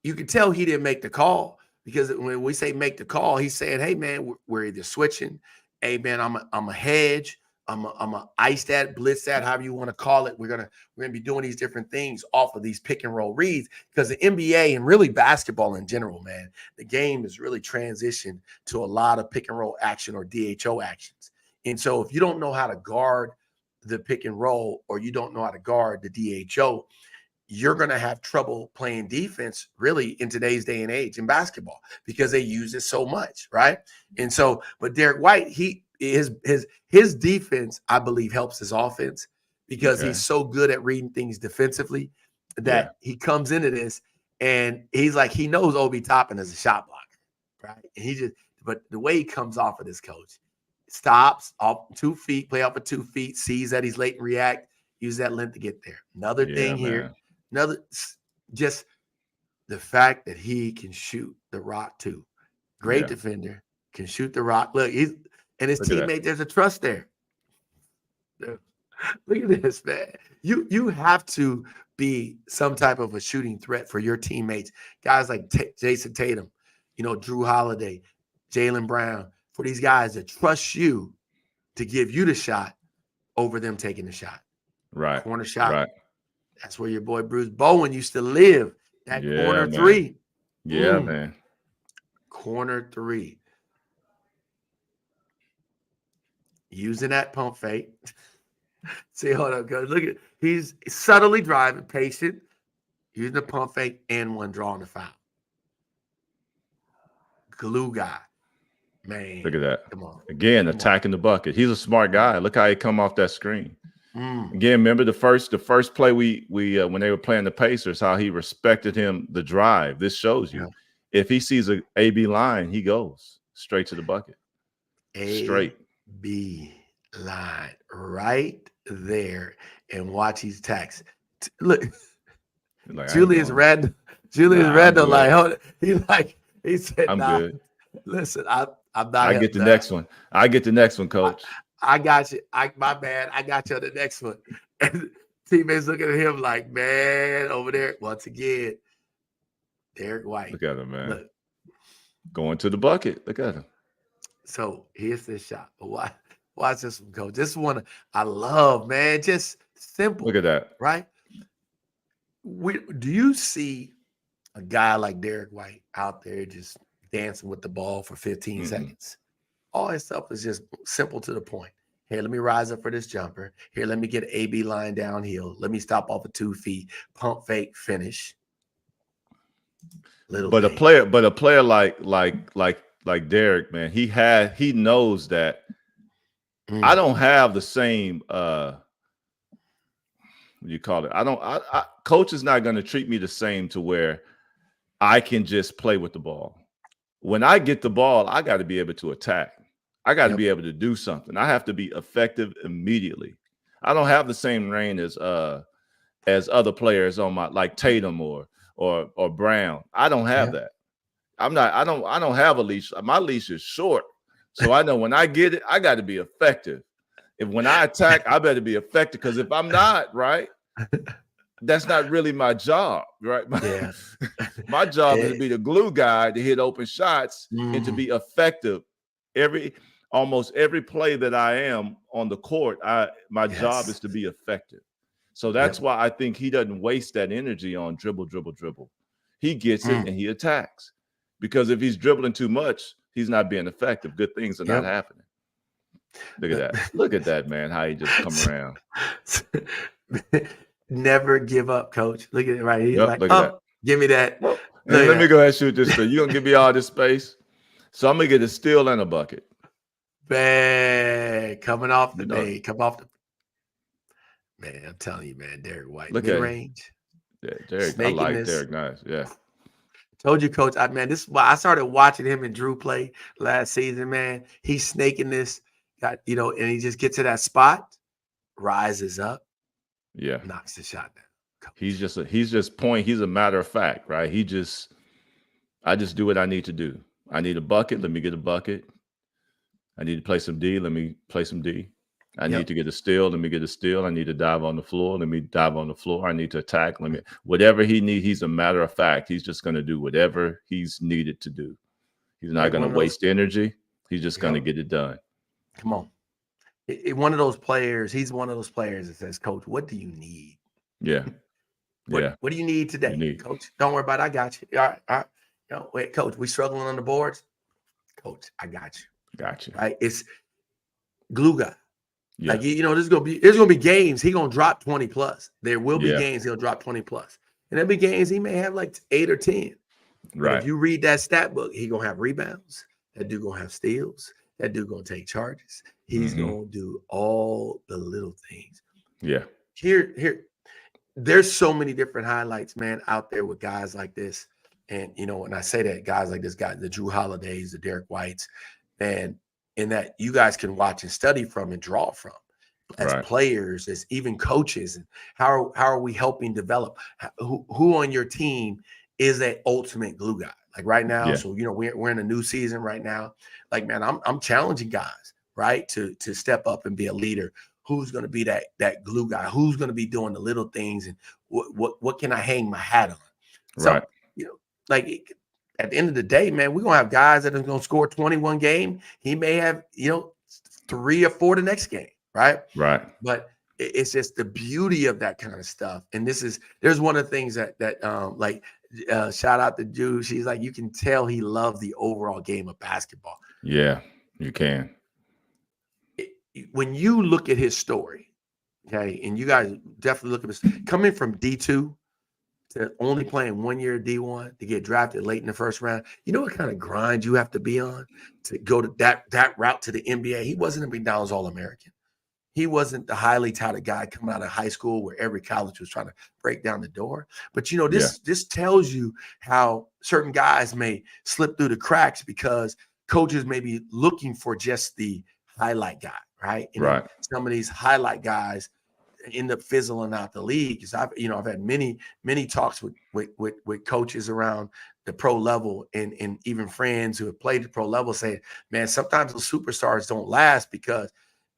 You can tell he didn't make the call because when we say make the call, he's saying, "Hey man, we're either switching. Hey man, I'm a hedge. I'm a ice that, blitz that, however you want to call it. We're gonna be doing these different things off of these pick and roll reads because the NBA and really basketball in general, man, the game has really transitioned to a lot of pick and roll action or DHO actions. And so if you don't know how to guard the pick and roll or you don't know how to guard the DHO, you're going to have trouble playing defense really in today's day and age in basketball because they use it so much, right? And so, but Derrick White, his defense, I believe, helps his offense because he's so good at reading things defensively that he comes into this and he's like, he knows Obi Toppin is a shot blocker, right? And but the way he comes off of this, coach, stops off 2 feet, play off of 2 feet, sees that he's late and react, use that length to get there. Another thing here. Just the fact that he can shoot the rock too. Great defender, can shoot the rock. Look, his teammate, there's a trust there. Look at this, man. You have to be some type of a shooting threat for your teammates. Guys like Jayson Tatum, Drew Holiday, Jaylen Brown, for these guys to trust you to give you the shot over them taking the shot. Right. Corner shot. Right. That's where your boy Bruce Bowen used to live. That Yeah, corner man. three. Yeah, man. Corner three. Using that pump fake. See, hold on, go look at he's subtly driving, patient, using the pump fake and one drawing the foul. Glue guy. Man. Look at that. Come on. Again, attacking the bucket. He's a smart guy. Look how he come off that screen. Again, remember the first play we when they were playing the Pacers, how he respected him, the drive. This shows you. If he sees a AB line, he goes straight to the bucket. Straight. AB line right there. And watch his attacks. Look, like, Julius Randle. He said, I'm good. Listen, I'm not. I get the next one. I get the next one, coach. I got you. My bad. I got you on the next one. And teammates looking at him like, man, over there once again. Derrick White. Look at him, man. Look. Going to the bucket. Look at him. So here's this shot. But watch this one, coach. This one I love, man. Just simple. Look at that. Right? Do you see a guy like Derrick White out there just dancing with the ball for 15 seconds? All his stuff is just simple to the point. Here, let me rise up for this jumper. Here, let me get an AB line downhill. Let me stop off of 2 feet. Pump fake, finish. A player like Derrick, man, he knows that I don't have the same what do you call it? Coach is not going to treat me the same to where I can just play with the ball. When I get the ball, I got to be able to attack. I got to be able to do something. I have to be effective immediately. I don't have the same reign as other players on my, like Tatum or Brown. I don't have that. I don't have a leash. My leash is short. So I know when I get it, I got to be effective. When I attack, I better be effective, because if I'm not, right, that's not really my job, right? My job is to be the glue guy, to hit open shots and to be effective. Almost every play that I am on the court, my job is to be effective. So that's why I think he doesn't waste that energy on dribble. He gets it and he attacks. Because if he's dribbling too much, he's not being effective. Good things are not happening. Look at that. Look at that, man, how he just come around. Never give up, coach. Look at it right here. Look at that. Give me that. Let me go ahead and shoot this thing. You're going to give me all this space. So I'm going to get a steal and a bucket. Man, coming off the day. Come off the – man, I'm telling you, man, Derrick White. Look at range. Yeah, Derrick. I like Derrick. Nice. Yeah. Told you, coach. This is why I started watching him and Drew play last season, man. He's snaking this, and he just gets to that spot, rises up, knocks the shot down. Coach. He's a matter of fact, right? I just do what I need to do. I need a bucket. Let me get a bucket. I need to play some D. Let me play some D. I need to get a steal. Let me get a steal. I need to dive on the floor. Let me dive on the floor. I need to attack. Whatever he needs, he's a matter of fact. He's just going to do whatever he's needed to do. He's not going to waste energy. He's just going to get it done. Come on. One of those players, he's one of those players that says, Coach, what do you need? Yeah. What do you need today? Coach, don't worry about it. I got you. All right. Wait, Coach, we struggling on the boards? Coach, I got you. Got you. Right? It's glue guy. Yeah. Like, there's gonna be games he's gonna drop 20 plus. There will be games he'll drop 20 plus. And there'll be games he may have like 8 or 10. Right. But if you read that stat book, he gonna have rebounds. That dude gonna have steals. That dude gonna take charges. He's gonna do all the little things. Yeah. Here, there's so many different highlights, man, out there with guys like this. And when I say that, guys like this guy, the Drew Holidays, the Derrick Whites, and in that you guys can watch and study from and draw from as players, as even coaches. And how are we helping develop? Who on your team is that ultimate glue guy? Like right now, so we're in a new season right now. Like, man, I'm challenging guys, right, to step up and be a leader. Who's going to be that glue guy? Who's going to be doing the little things? And what can I hang my hat on? So, at the end of the day, man, we're gonna have guys that are gonna score 21 game. He may have, 3 or 4 the next game, right? Right. But it's just the beauty of that kind of stuff. And there's one of the things that shout out to Jude. She's like, you can tell he loves the overall game of basketball. Yeah, you can. When you look at his story, okay, and you guys definitely look at this, coming from D2 to only playing 1 year D1 to get drafted late in the first round, you know what kind of grind you have to be on to go to that route to the NBA? He wasn't a McDonald's All-American. He wasn't the highly touted guy coming out of high school where every college was trying to break down the door. But this tells you how certain guys may slip through the cracks because coaches may be looking for just the highlight guy, right? And some of these highlight guys end up fizzling out the league. Because I've had many talks with coaches around the pro level and even friends who have played the pro level saying, man, sometimes those superstars don't last because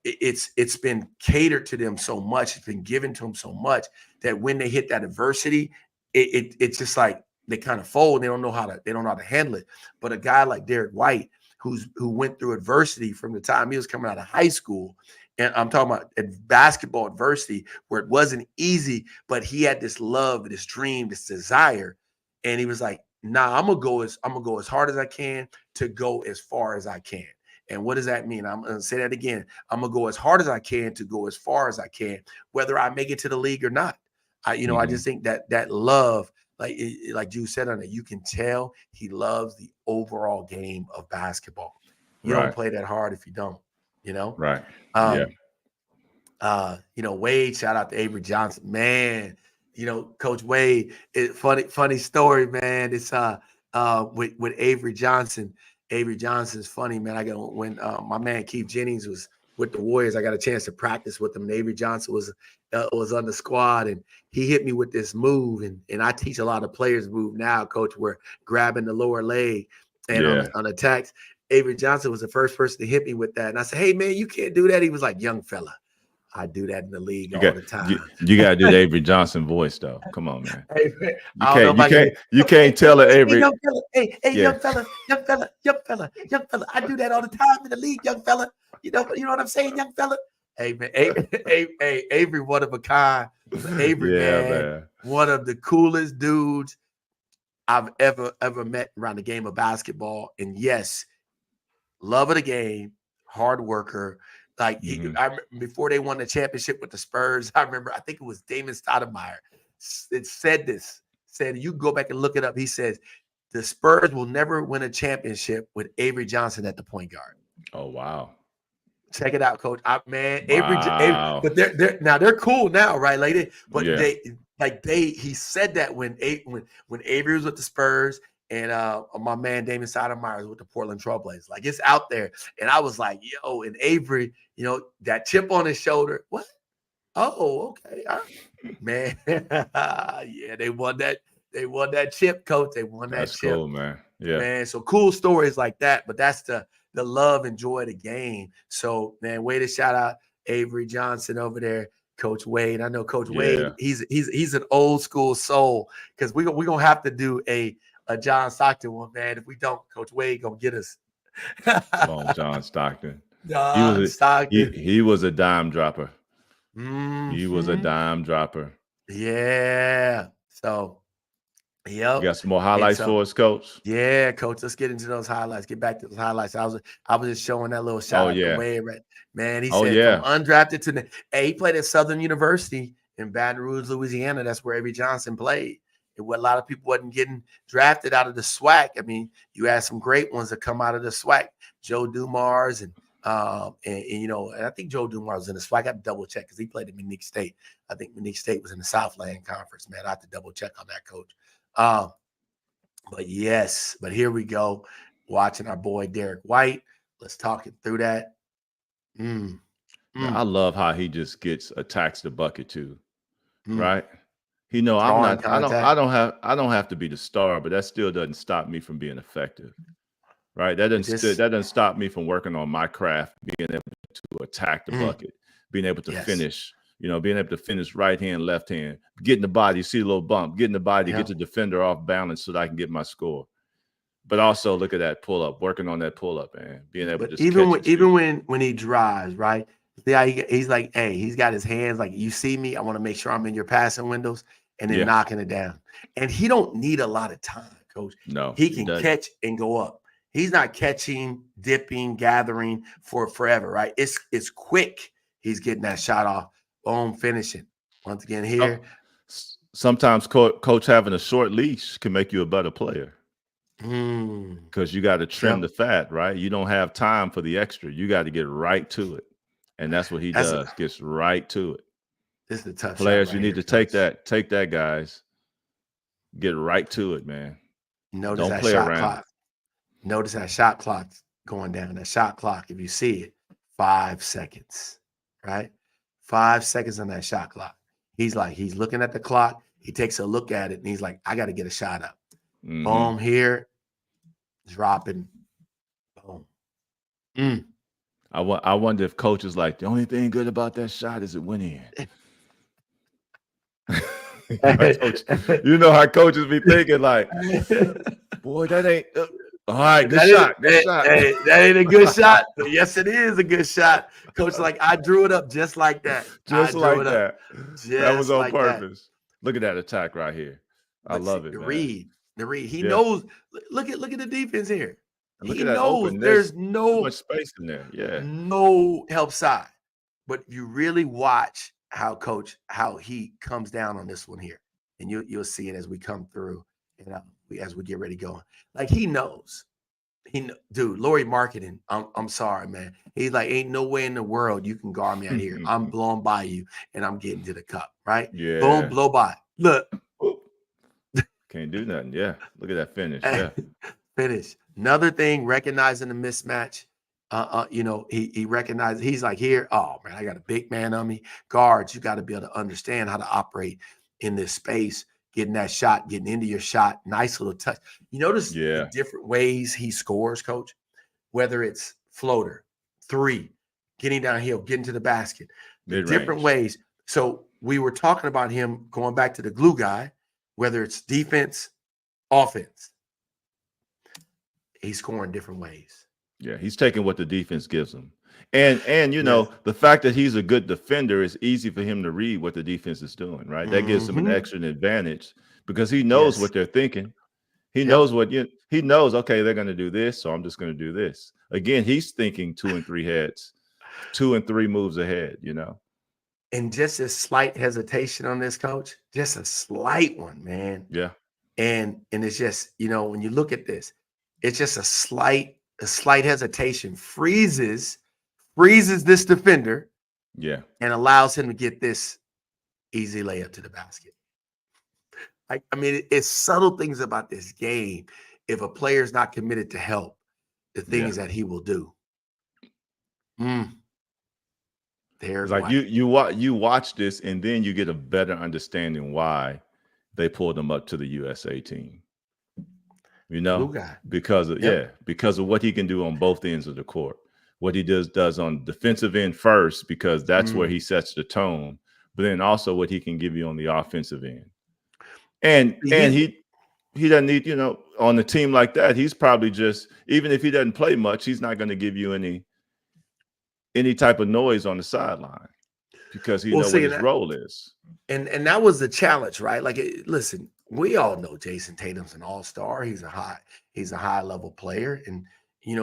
it's been catered to them so much, it's been given to them so much that when they hit that adversity, it's just like they kind of fold. They don't know how to handle it. But a guy like Derrick White, who went through adversity from the time he was coming out of high school, and I'm talking about basketball adversity where it wasn't easy, but he had this love, this dream, this desire, and he was like, "Nah, I'm gonna go as hard as I can to go as far as I can." And what does that mean? I'm going to say that again. I'm going to go as hard as I can to go as far as I can, whether I make it to the league or not. I just think that love, like you said on it, you can tell he loves the overall game of basketball. You don't play that hard if you don't, Right. Wade, shout out to Avery Johnson, man. Coach Wade, funny story, man. It's with Avery Johnson. Avery Johnson's funny, man. When my man Keith Jennings was with the Warriors, I got a chance to practice with him. And Avery Johnson was on the squad, and he hit me with this move. And I teach a lot of players move now, Coach. We're grabbing the lower leg, and on attacks, Avery Johnson was the first person to hit me with that. And I said, "Hey, man, you can't do that." He was like, "Young fella, I do that in the league all the time." You got to do the Avery Johnson voice, though. Come on, man. You can't tell it, Avery. Hey, young fella. I do that all the time in the league, young fella. You know what I'm saying, young fella? Hey, man, Avery, one of a kind. Avery, man, one of the coolest dudes I've ever met around the game of basketball. And yes, love of the game, hard worker. Like before they won the championship with the Spurs, I remember, I think it was Damon Stoudemire. It said, you go back and look it up. He says, the Spurs will never win a championship with Avery Johnson at the point guard. Oh, wow. Check it out, Coach. Avery, but they're cool now, right? He said that when Avery was with the Spurs and my man Damon Stoudemire was with the Portland Trailblazers. Like, it's out there. And I was like, yo, and Avery, that chip on his shoulder. What? Oh, okay. All right. Man. Yeah, they won that chip, Coach. They won that chip. That's cool, man. Yeah. Man, so cool stories like that. But that's the love and joy of the game. So, man, way to shout out Avery Johnson over there, Coach Wade. I know Coach Wade, he's an old school soul, because we're going to have to do a John Stockton one, man. If we don't, Coach Wade going to get us. Come on, John Stockton. Stockton. He was a dime dropper. He was a dime dropper. Yeah. So, yep. You got some more highlights for us, Coach? Yeah, Coach. Let's get into those highlights. Get back to those highlights. I was just showing that little shout out to Wade. Man, he said from undrafted to he played at Southern University in Baton Rouge, Louisiana. That's where Avery Johnson played. And what a lot of people wasn't getting drafted out of the SWAC. I mean, you had some great ones that come out of the SWAC. Joe Dumars and I think Joe Dumars was in the SWAC. I got to double check because he played at McNeek State. I think McNeek State was in the Southland Conference. Man, I have to double check on that, Coach. But here we go. Watching our boy Derrick White. Let's talk it through that. I love how he just attacks the bucket too. Right? I don't have to be the star, but that still doesn't stop me from being effective. Right? That doesn't stop me from working on my craft, being able to attack the bucket, being able to finish. Being able to finish right hand, left hand, get in the body, see a little bump, get in the body, get the defender off balance so that I can get my score. But also look at that pull up, working on that pull up, man, being able to But just even catch when and shoot. even when he drives, right? See how he's like, hey, he's got his hands like, you see me, I want to make sure I'm in your passing windows, and then Yeah, knocking it down. And he don't need a lot of time, coach. no, He he can doesn't. catch and go up. He's not catching, dipping, gathering for forever, right? It's quick. He's getting that shot off. Boom, finishing. Once again here. Sometimes coach having a short leash can make you a better player Mm, because you got to trim yep. the fat, right? You don't have time for the extra. You got to get right to it, and that's what he That's a does. Gets right to it. this is a tough shot Players, you right need here, to coach. take that, guys. Get right to it, man. Notice Don't that play shot around. clock. Notice that shot clock's going down. That shot clock, if you see it, 5 seconds, right? 5 seconds on that shot clock. He's looking at the clock. He takes a look at it and he's like, I got to get a shot up. Mm-hmm. Boom, here, dropping. Boom. Mm. I wonder if coach is like, the only thing good about that shot is it went in. Coach, you know how coaches be thinking like, boy, that ain't. All right, good shot, good shot. Hey, that ain't a good shot, but yes, it is a good shot. Coach, like, I drew it up just like that. I Just drew like it up that. That was just on like that. purpose. Look at that attack right here. I But see, love it, the man. read, he Yeah. knows. Look at the defense here. And look He at that knows open. There's there's too much space in there. Yeah. no help side. But you really watch how he comes down on this one here, and you'll see it as we come through and as we get ready going. Like he knows. Dude, Laurie Marketing, I'm sorry, man. He's like, ain't no way in the world you can guard me out here. I'm blowing by you and I'm getting to the cup, right? Boom, Yeah. blow by. Look. Oop. Can't do nothing. Yeah. Look at that finish. Yeah. Finish. Another thing, recognizing the mismatch. He recognizes, he's like, here, oh man, I got a big man on me. Guards, you got to be able to understand how to operate in this space, getting that shot, getting into your shot. Nice little touch. You notice the Yeah. different ways he scores, coach, whether it's floater, three, getting downhill, getting to the basket, the Mid different range. ways. So we were talking about him going back to the glue guy, whether it's defense, offense. He's scoring different ways. Yeah. He's taking what the defense gives him. And Yes. the fact that he's a good defender is easy for him to read what the defense is doing, right? That gives him an Mm-hmm. extra advantage because he knows Yes. what they're thinking. He Yep. knows he knows, okay, they're going to do this, so I'm just going to do this. Again, he's thinking 2 and 3 heads, 2 and 3 moves ahead, And just a slight hesitation on this, coach, just a slight one, man. Yeah. And it's just, when you look at this, it's just a slight hesitation, freezes this defender Yeah. and allows him to get this easy layup to the basket. I mean, it's subtle things about this game. If a player is not committed to help, the Yeah. things that he will do. It's Derrick like White. you watch this and then you get a better understanding why they pulled him up to the USA team. Glue guy. Because of Yep. because of what he can do on both ends of the court. What he does on defensive end first, because that's where he sets the tone, but then also what he can give you on the offensive end. And he doesn't need, on a team like that, he's probably just, even if he doesn't play much, he's not going to give you any type of noise on the sideline because he know what his role is. And that was the challenge, right? Like, listen, we all know Jayson Tatum's an all-star. He's a high level player, and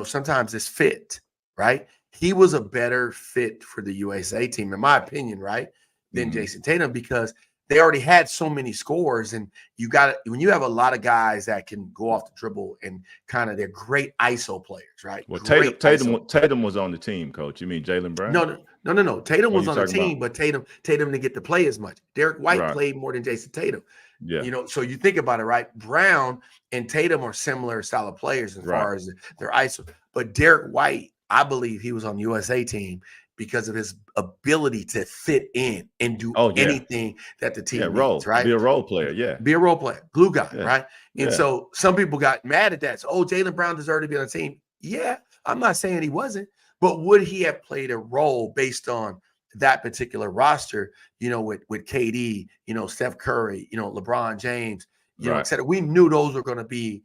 sometimes it's fit, right? He was a better fit for the USA team, in my opinion, right, than Jayson Tatum, because they already had so many scores, and when you have a lot of guys that can go off the dribble and kind of, they're great ISO players, right? Well, Great Tatum was on the team, coach. You mean Jaylen Brown? No. Tatum What are was you on the talking team, about? but Tatum didn't get to play as much. Derrick White Right. played more than Jayson Tatum. Yeah. So you think about it, right? Brown and Tatum are similar style of players as far as their ISO. But Derrick White, I believe he was on the USA team because of his ability to fit in and do anything that the team needs, right? Be a role player, yeah. Be a role player, glue guy, right? And Yeah. so some people got mad at that. So, Jaylen Brown deserved to be on the team. Yeah, I'm not saying he wasn't, but would he have played a role based on that particular roster, with KD, Steph Curry, LeBron James, et cetera? We knew those were going to be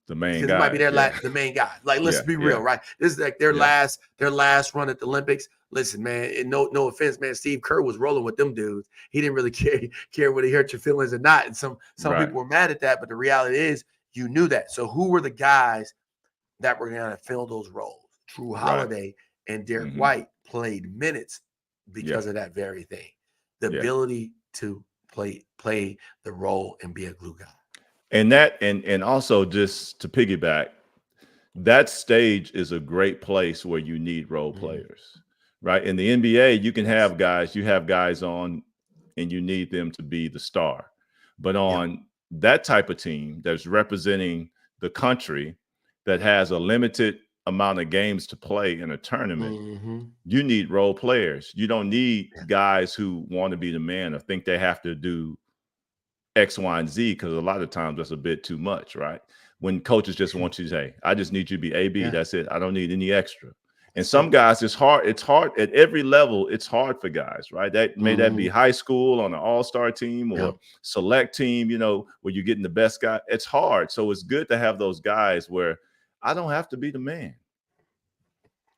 The main because it might be guys. Yeah. the main guy. Like, let's Yeah. be real, Yeah. right? This is like Yeah. their last run at the Olympics. Listen, man, and no offense, man. Steve Kerr was rolling with them dudes. He didn't really care whether he hurt your feelings or not. And some Right. people were mad at that, but the reality is you knew that. So who were the guys that were going to fill those roles? Drew Right. Holiday and Derrick Mm-hmm. White played minutes Yeah. because of that very thing. The Yeah. ability to play the role and be a glue guy. And that and also just to piggyback, that stage is a great place where you need role players, right? In the NBA, you can have guys, you have guys on and you need them to be the star. But on that type of team that's representing the country that has a limited amount of games to play in a tournament, you need role players. You don't need guys who want to be the man or think they have to do X, Y, and Z, because a lot of times that's a bit too much, right? When coaches just want you to say, I just need you to be AB. That's it. I don't need any extra. And some guys, it's hard. It's hard at every level. It's hard for guys, right? That may that be high school on an all-star team or select team, you know, where you're getting the best guy. It's hard. So it's good to have those guys where I don't have to be the man.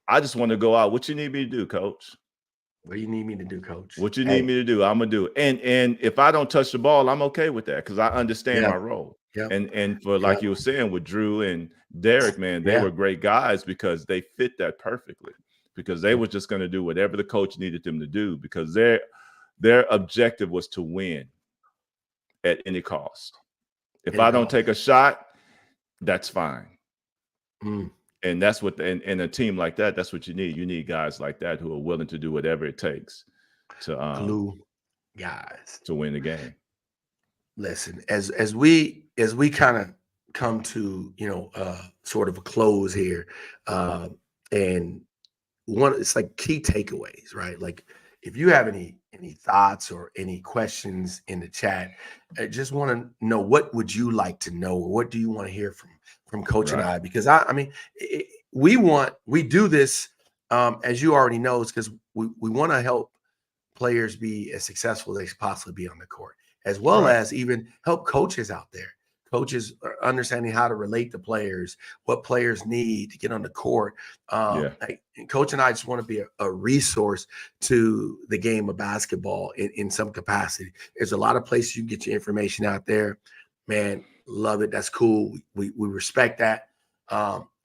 I just want to go out. What you need me to do, coach? What do you need me to do, coach? What you need me to do, I'm gonna do it. And if I don't touch the ball, I'm okay with that because I understand my role. And for like you were saying with Drew and Derrick, man, they were great guys because they fit that perfectly. Because they were just gonna do whatever the coach needed them to do because their objective was to win at any cost. If I don't take a shot, that's fine. And that's what in a team like that, that's what you need. You need guys like that who are willing to do whatever it takes to glue guys to win the game. Listen, as we kind of come to sort of a close here, and it's like key takeaways, right? Like if you have any thoughts or any questions in the chat, I just want to know what would you like to know or what do you want to hear from Coach and I, because I mean, we do this, as you already know, because we want to help players be as successful as they possibly be on the court, as well as even help coaches out there. Coaches are understanding how to relate to players, what players need to get on the court. Like, Coach and I just want to be a resource to the game of basketball in some capacity. There's a lot of places you can get your information out there, man. Love it. That's cool. We respect that.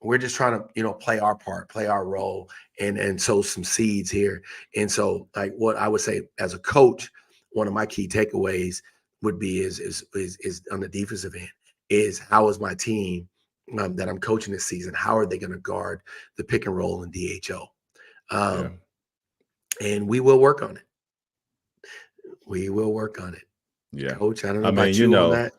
We're just trying to, play our part, play our role, and sow some seeds here. And so, like, what I would say as a coach, one of my key takeaways would be is on the defensive end is how is my team that I'm coaching this season, how are they going to guard the pick and roll and DHO? And we will work on it. We will work on it. Yeah. Coach, I don't know about you on that.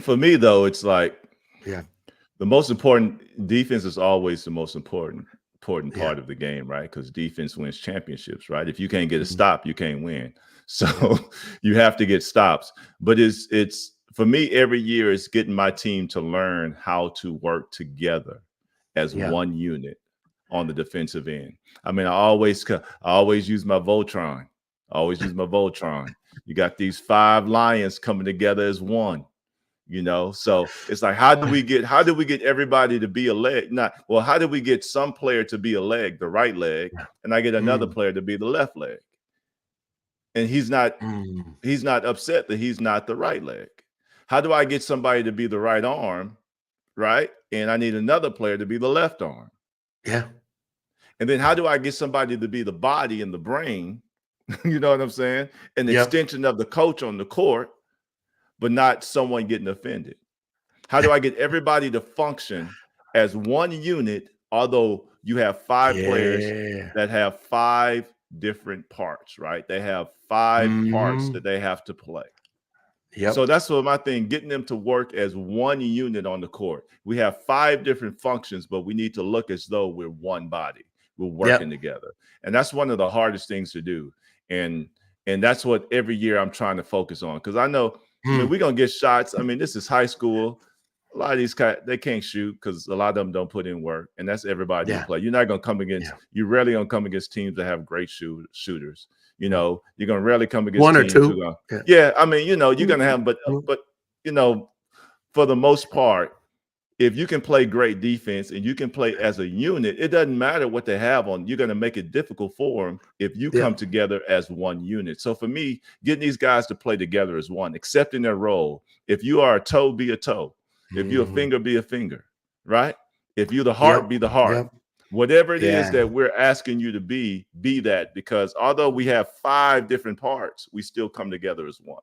For me, though, it's like the most important defense is always the most important part of the game, right? Because defense wins championships, right? If you can't get a stop, you can't win. So you have to get stops. But it's for me, every year is getting my team to learn how to work together as one unit on the defensive end. I mean, I always use my Voltron. You got these 5 lions coming together as one. So it's like, how do we get everybody to be a leg? How do we get some player to be a leg, the right leg, and I get another player to be the left leg? And he's not upset that he's not the right leg. How do I get somebody to be the right arm, right? And I need another player to be the left arm. Yeah. And then how do I get somebody to be the body and the brain? You know what I'm saying? An extension of the coach on the court, but not someone getting offended. How do I get everybody to function as one unit, although you have 5 players that have 5 different parts, right? They have 5 parts that they have to play. So that's what my thing, getting them to work as one unit on the court. We have 5 different functions, but we need to look as though we're one body. We're working together. And that's one of the hardest things to do. And that's what every year I'm trying to focus on. Because I know we're going to get shots. I mean, this is high school. A lot of these guys, they can't shoot because a lot of them don't put in work. And that's everybody who play. You're not going to come against, you're rarely going to come against teams that have great shooters. You're going to rarely come against one or teams two. Who I mean, you're going to have, but for the most part, if you can play great defense and you can play as a unit, it doesn't matter what they have on. You're going to make it difficult for them if you Yeah. come together as one unit. So for me, getting these guys to play together as one, accepting their role. If you are a toe, be a toe. If you're a Mhm. finger, be a finger, right? If you're the heart, Yep. be the heart. Yep. Whatever it is Yeah. that we're asking you to be that, because although we have 5 different parts, we still come together as one,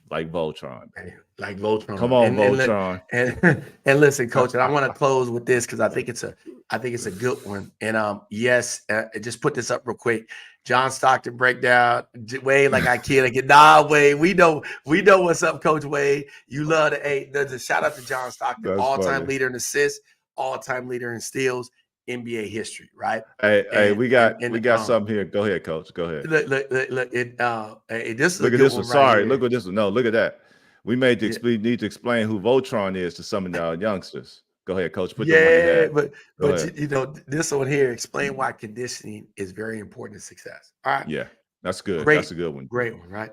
like Voltron. Like Come Voltron. on, Voltron. And listen, coach, and I want to close with this because I think it's a good one. And yes, just put this up real quick. John Stockton breakdown. Wade, like I can't get Wade. We know what's up, Coach Wade. You love the shout out to John Stockton, That's all-time funny. leader in assists, all-time leader in steals, NBA history, right? Hey, we got And something here. Go ahead, Coach. Go ahead. look, this is Look a at good this one one. right Sorry, here. look at this one. No, look at that. We need to Yeah. explain who Voltron is to some of our youngsters. Go ahead, Coach. Put them on your Yeah, head. Go but ahead. this one here, explain why conditioning is very important to success. All right, Yeah, that's good. great, That's a good one, great one, right?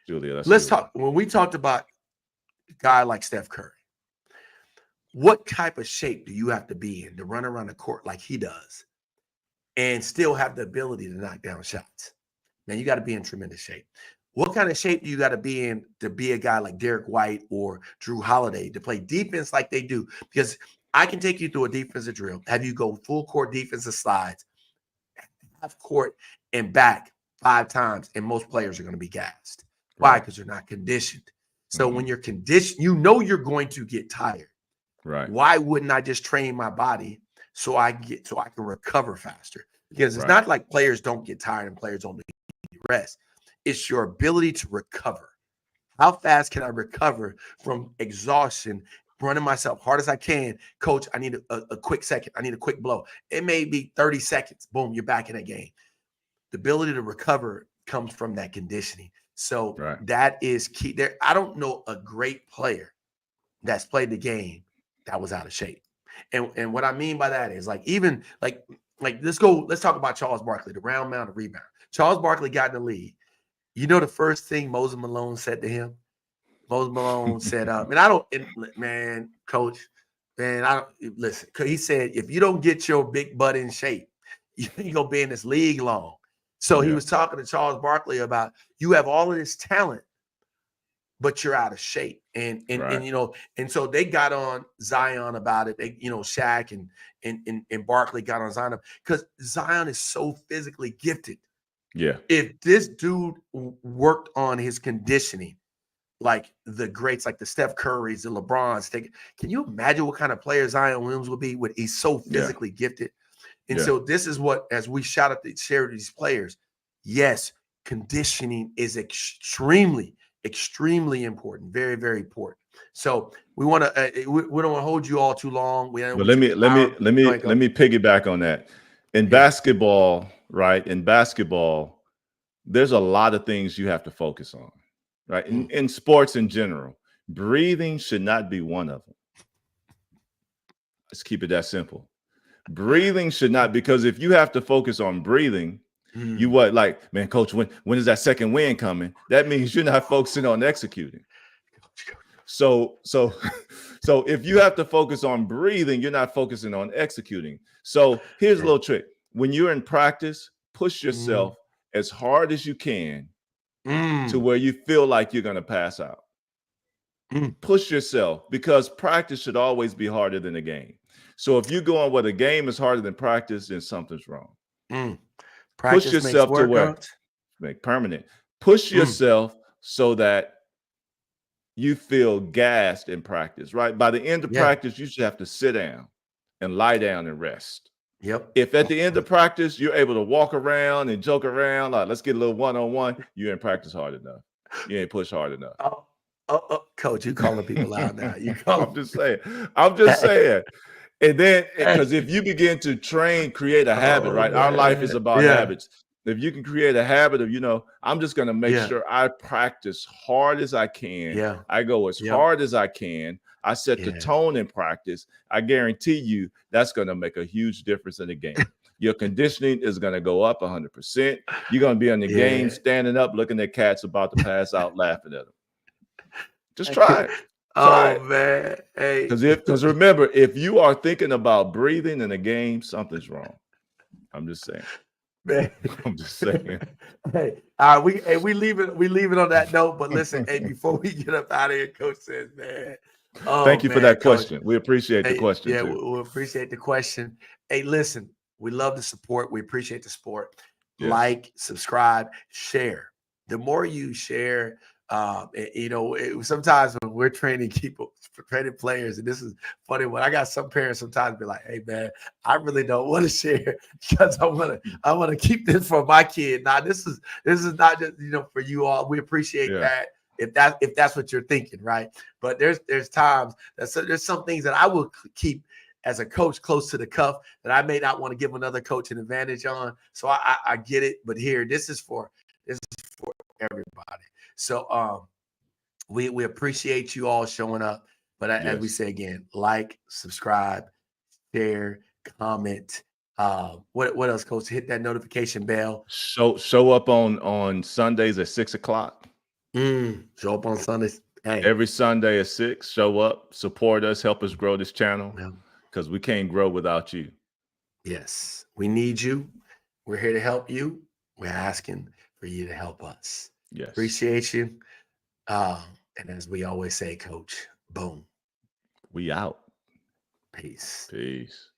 Julia. That's a Let's good one. talk. When we talked about a guy like Steph Curry, what type of shape do you have to be in to run around the court like he does and still have the ability to knock down shots? Man, you got to be in tremendous shape. What kind of shape do you got to be in to be a guy like Derrick White or Drew Holiday to play defense like they do? Because I can take you through a defensive drill, have you go full court defensive slides, half court and back 5 times, and most players are going to be gassed. Why? Right. Because they're not conditioned. So when you're conditioned, you're going to get tired. Right. Why wouldn't I just train my body so I can recover faster? Because it's Right. not like players don't get tired and players don't need rest. It's your ability to recover. How fast can I recover from exhaustion, running myself hard as I can? Coach, I need a quick second. I need a quick blow. It may be 30 seconds. Boom, you're back in a game. The ability to recover comes from that conditioning. So that is key. There, I don't know a great player that's played the game that was out of shape. And what I mean by that is even let's talk about Charles Barkley, the round mound of rebound. Charles Barkley got in the league. You know the first thing Moses Malone said to him? Moses Malone said, coach, man, I don't listen. Cause he said, if you don't get your big butt in shape, you ain't gonna be in this league long. So he was talking to Charles Barkley about, you have all of this talent, but you're out of shape. And so they got on Zion about it. They, Shaq and Barkley got on Zion because Zion is so physically gifted. Yeah. If this dude worked on his conditioning, like the greats, like the Steph Currys, the LeBrons, can you imagine what kind of player Zion Williams would be when he's so physically gifted? And so this is what, as we share these players, yes, conditioning is extremely, extremely important. Very, very important. So we want to, we don't want to hold you all too long. But let me piggyback on that. In basketball, right? In basketball, there's a lot of things you have to focus on, right? In sports in general, breathing should not be one of them. Let's keep it that simple. Breathing should not, because if you have to focus on breathing, you man, coach, when is that second win coming? That means you're not focusing on executing. So if you have to focus on breathing, you're not focusing on executing. So here's a little trick. When you're in practice, push yourself as hard as you can to where you feel like you're going to pass out. Push yourself, because practice should always be harder than a game. So if you're going where the game is harder than practice, then something's wrong. Push yourself to where make permanent. Push yourself so that you feel gassed in practice, right? By the end of practice, you should have to sit down and lie down and rest. Yep. If at the end of practice, you're able to walk around and joke around, like, let's get a little one-on-one, you ain't practice hard enough. You ain't push hard enough. Coach, you calling people out now. I'm just saying. And then, because if you begin to create a habit, right? Our life is about habits. If you can create a habit of, I'm just going to make sure I practice hard as I can. I go as hard as I can. I set the tone in practice. I guarantee you that's going to make a huge difference in the game. Your conditioning is going to go up 100%. You're going to be in the game standing up, looking at cats about to pass out, laughing at them. Just try it. Try Oh it. man. Hey. Because remember, if you are thinking about breathing in a game, something's wrong. I'm just saying. Man. I'm just saying. Hey, all right, we leave it on that note. But listen, hey, before we get up out of here, Coach says, man. Oh Thank you for man, that Coach. question. We appreciate the Hey, question yeah, too. we appreciate the question. Hey, listen, we love the support. We appreciate the support. Yes. Like, subscribe, share. The more you share, sometimes when we're training people, training players, and this is funny. When I got some parents sometimes be like, "Hey, man, I really don't want to share because I want to keep this for my kid." Now, this is not just for you all. We appreciate Yeah. that if that's what you're thinking, right? But there's times there's some things that I will keep as a coach close to the cuff that I may not want to give another coach an advantage on. So I get it, but here this is for everybody. So we appreciate you all showing up. But as we Yes. say again, like, subscribe, share, comment. What else, Coach? Hit that notification bell. Show up on Sundays at 6:00. Show up on Sundays. Hey, Every Sunday at 6. Show up, support us, help us grow this channel well, because we can't grow without you. yes, we need you. We're here to help you. We're asking for you to help us. Yes. Appreciate you. Um, and as we always say, Coach, boom, We out. peace. Peace.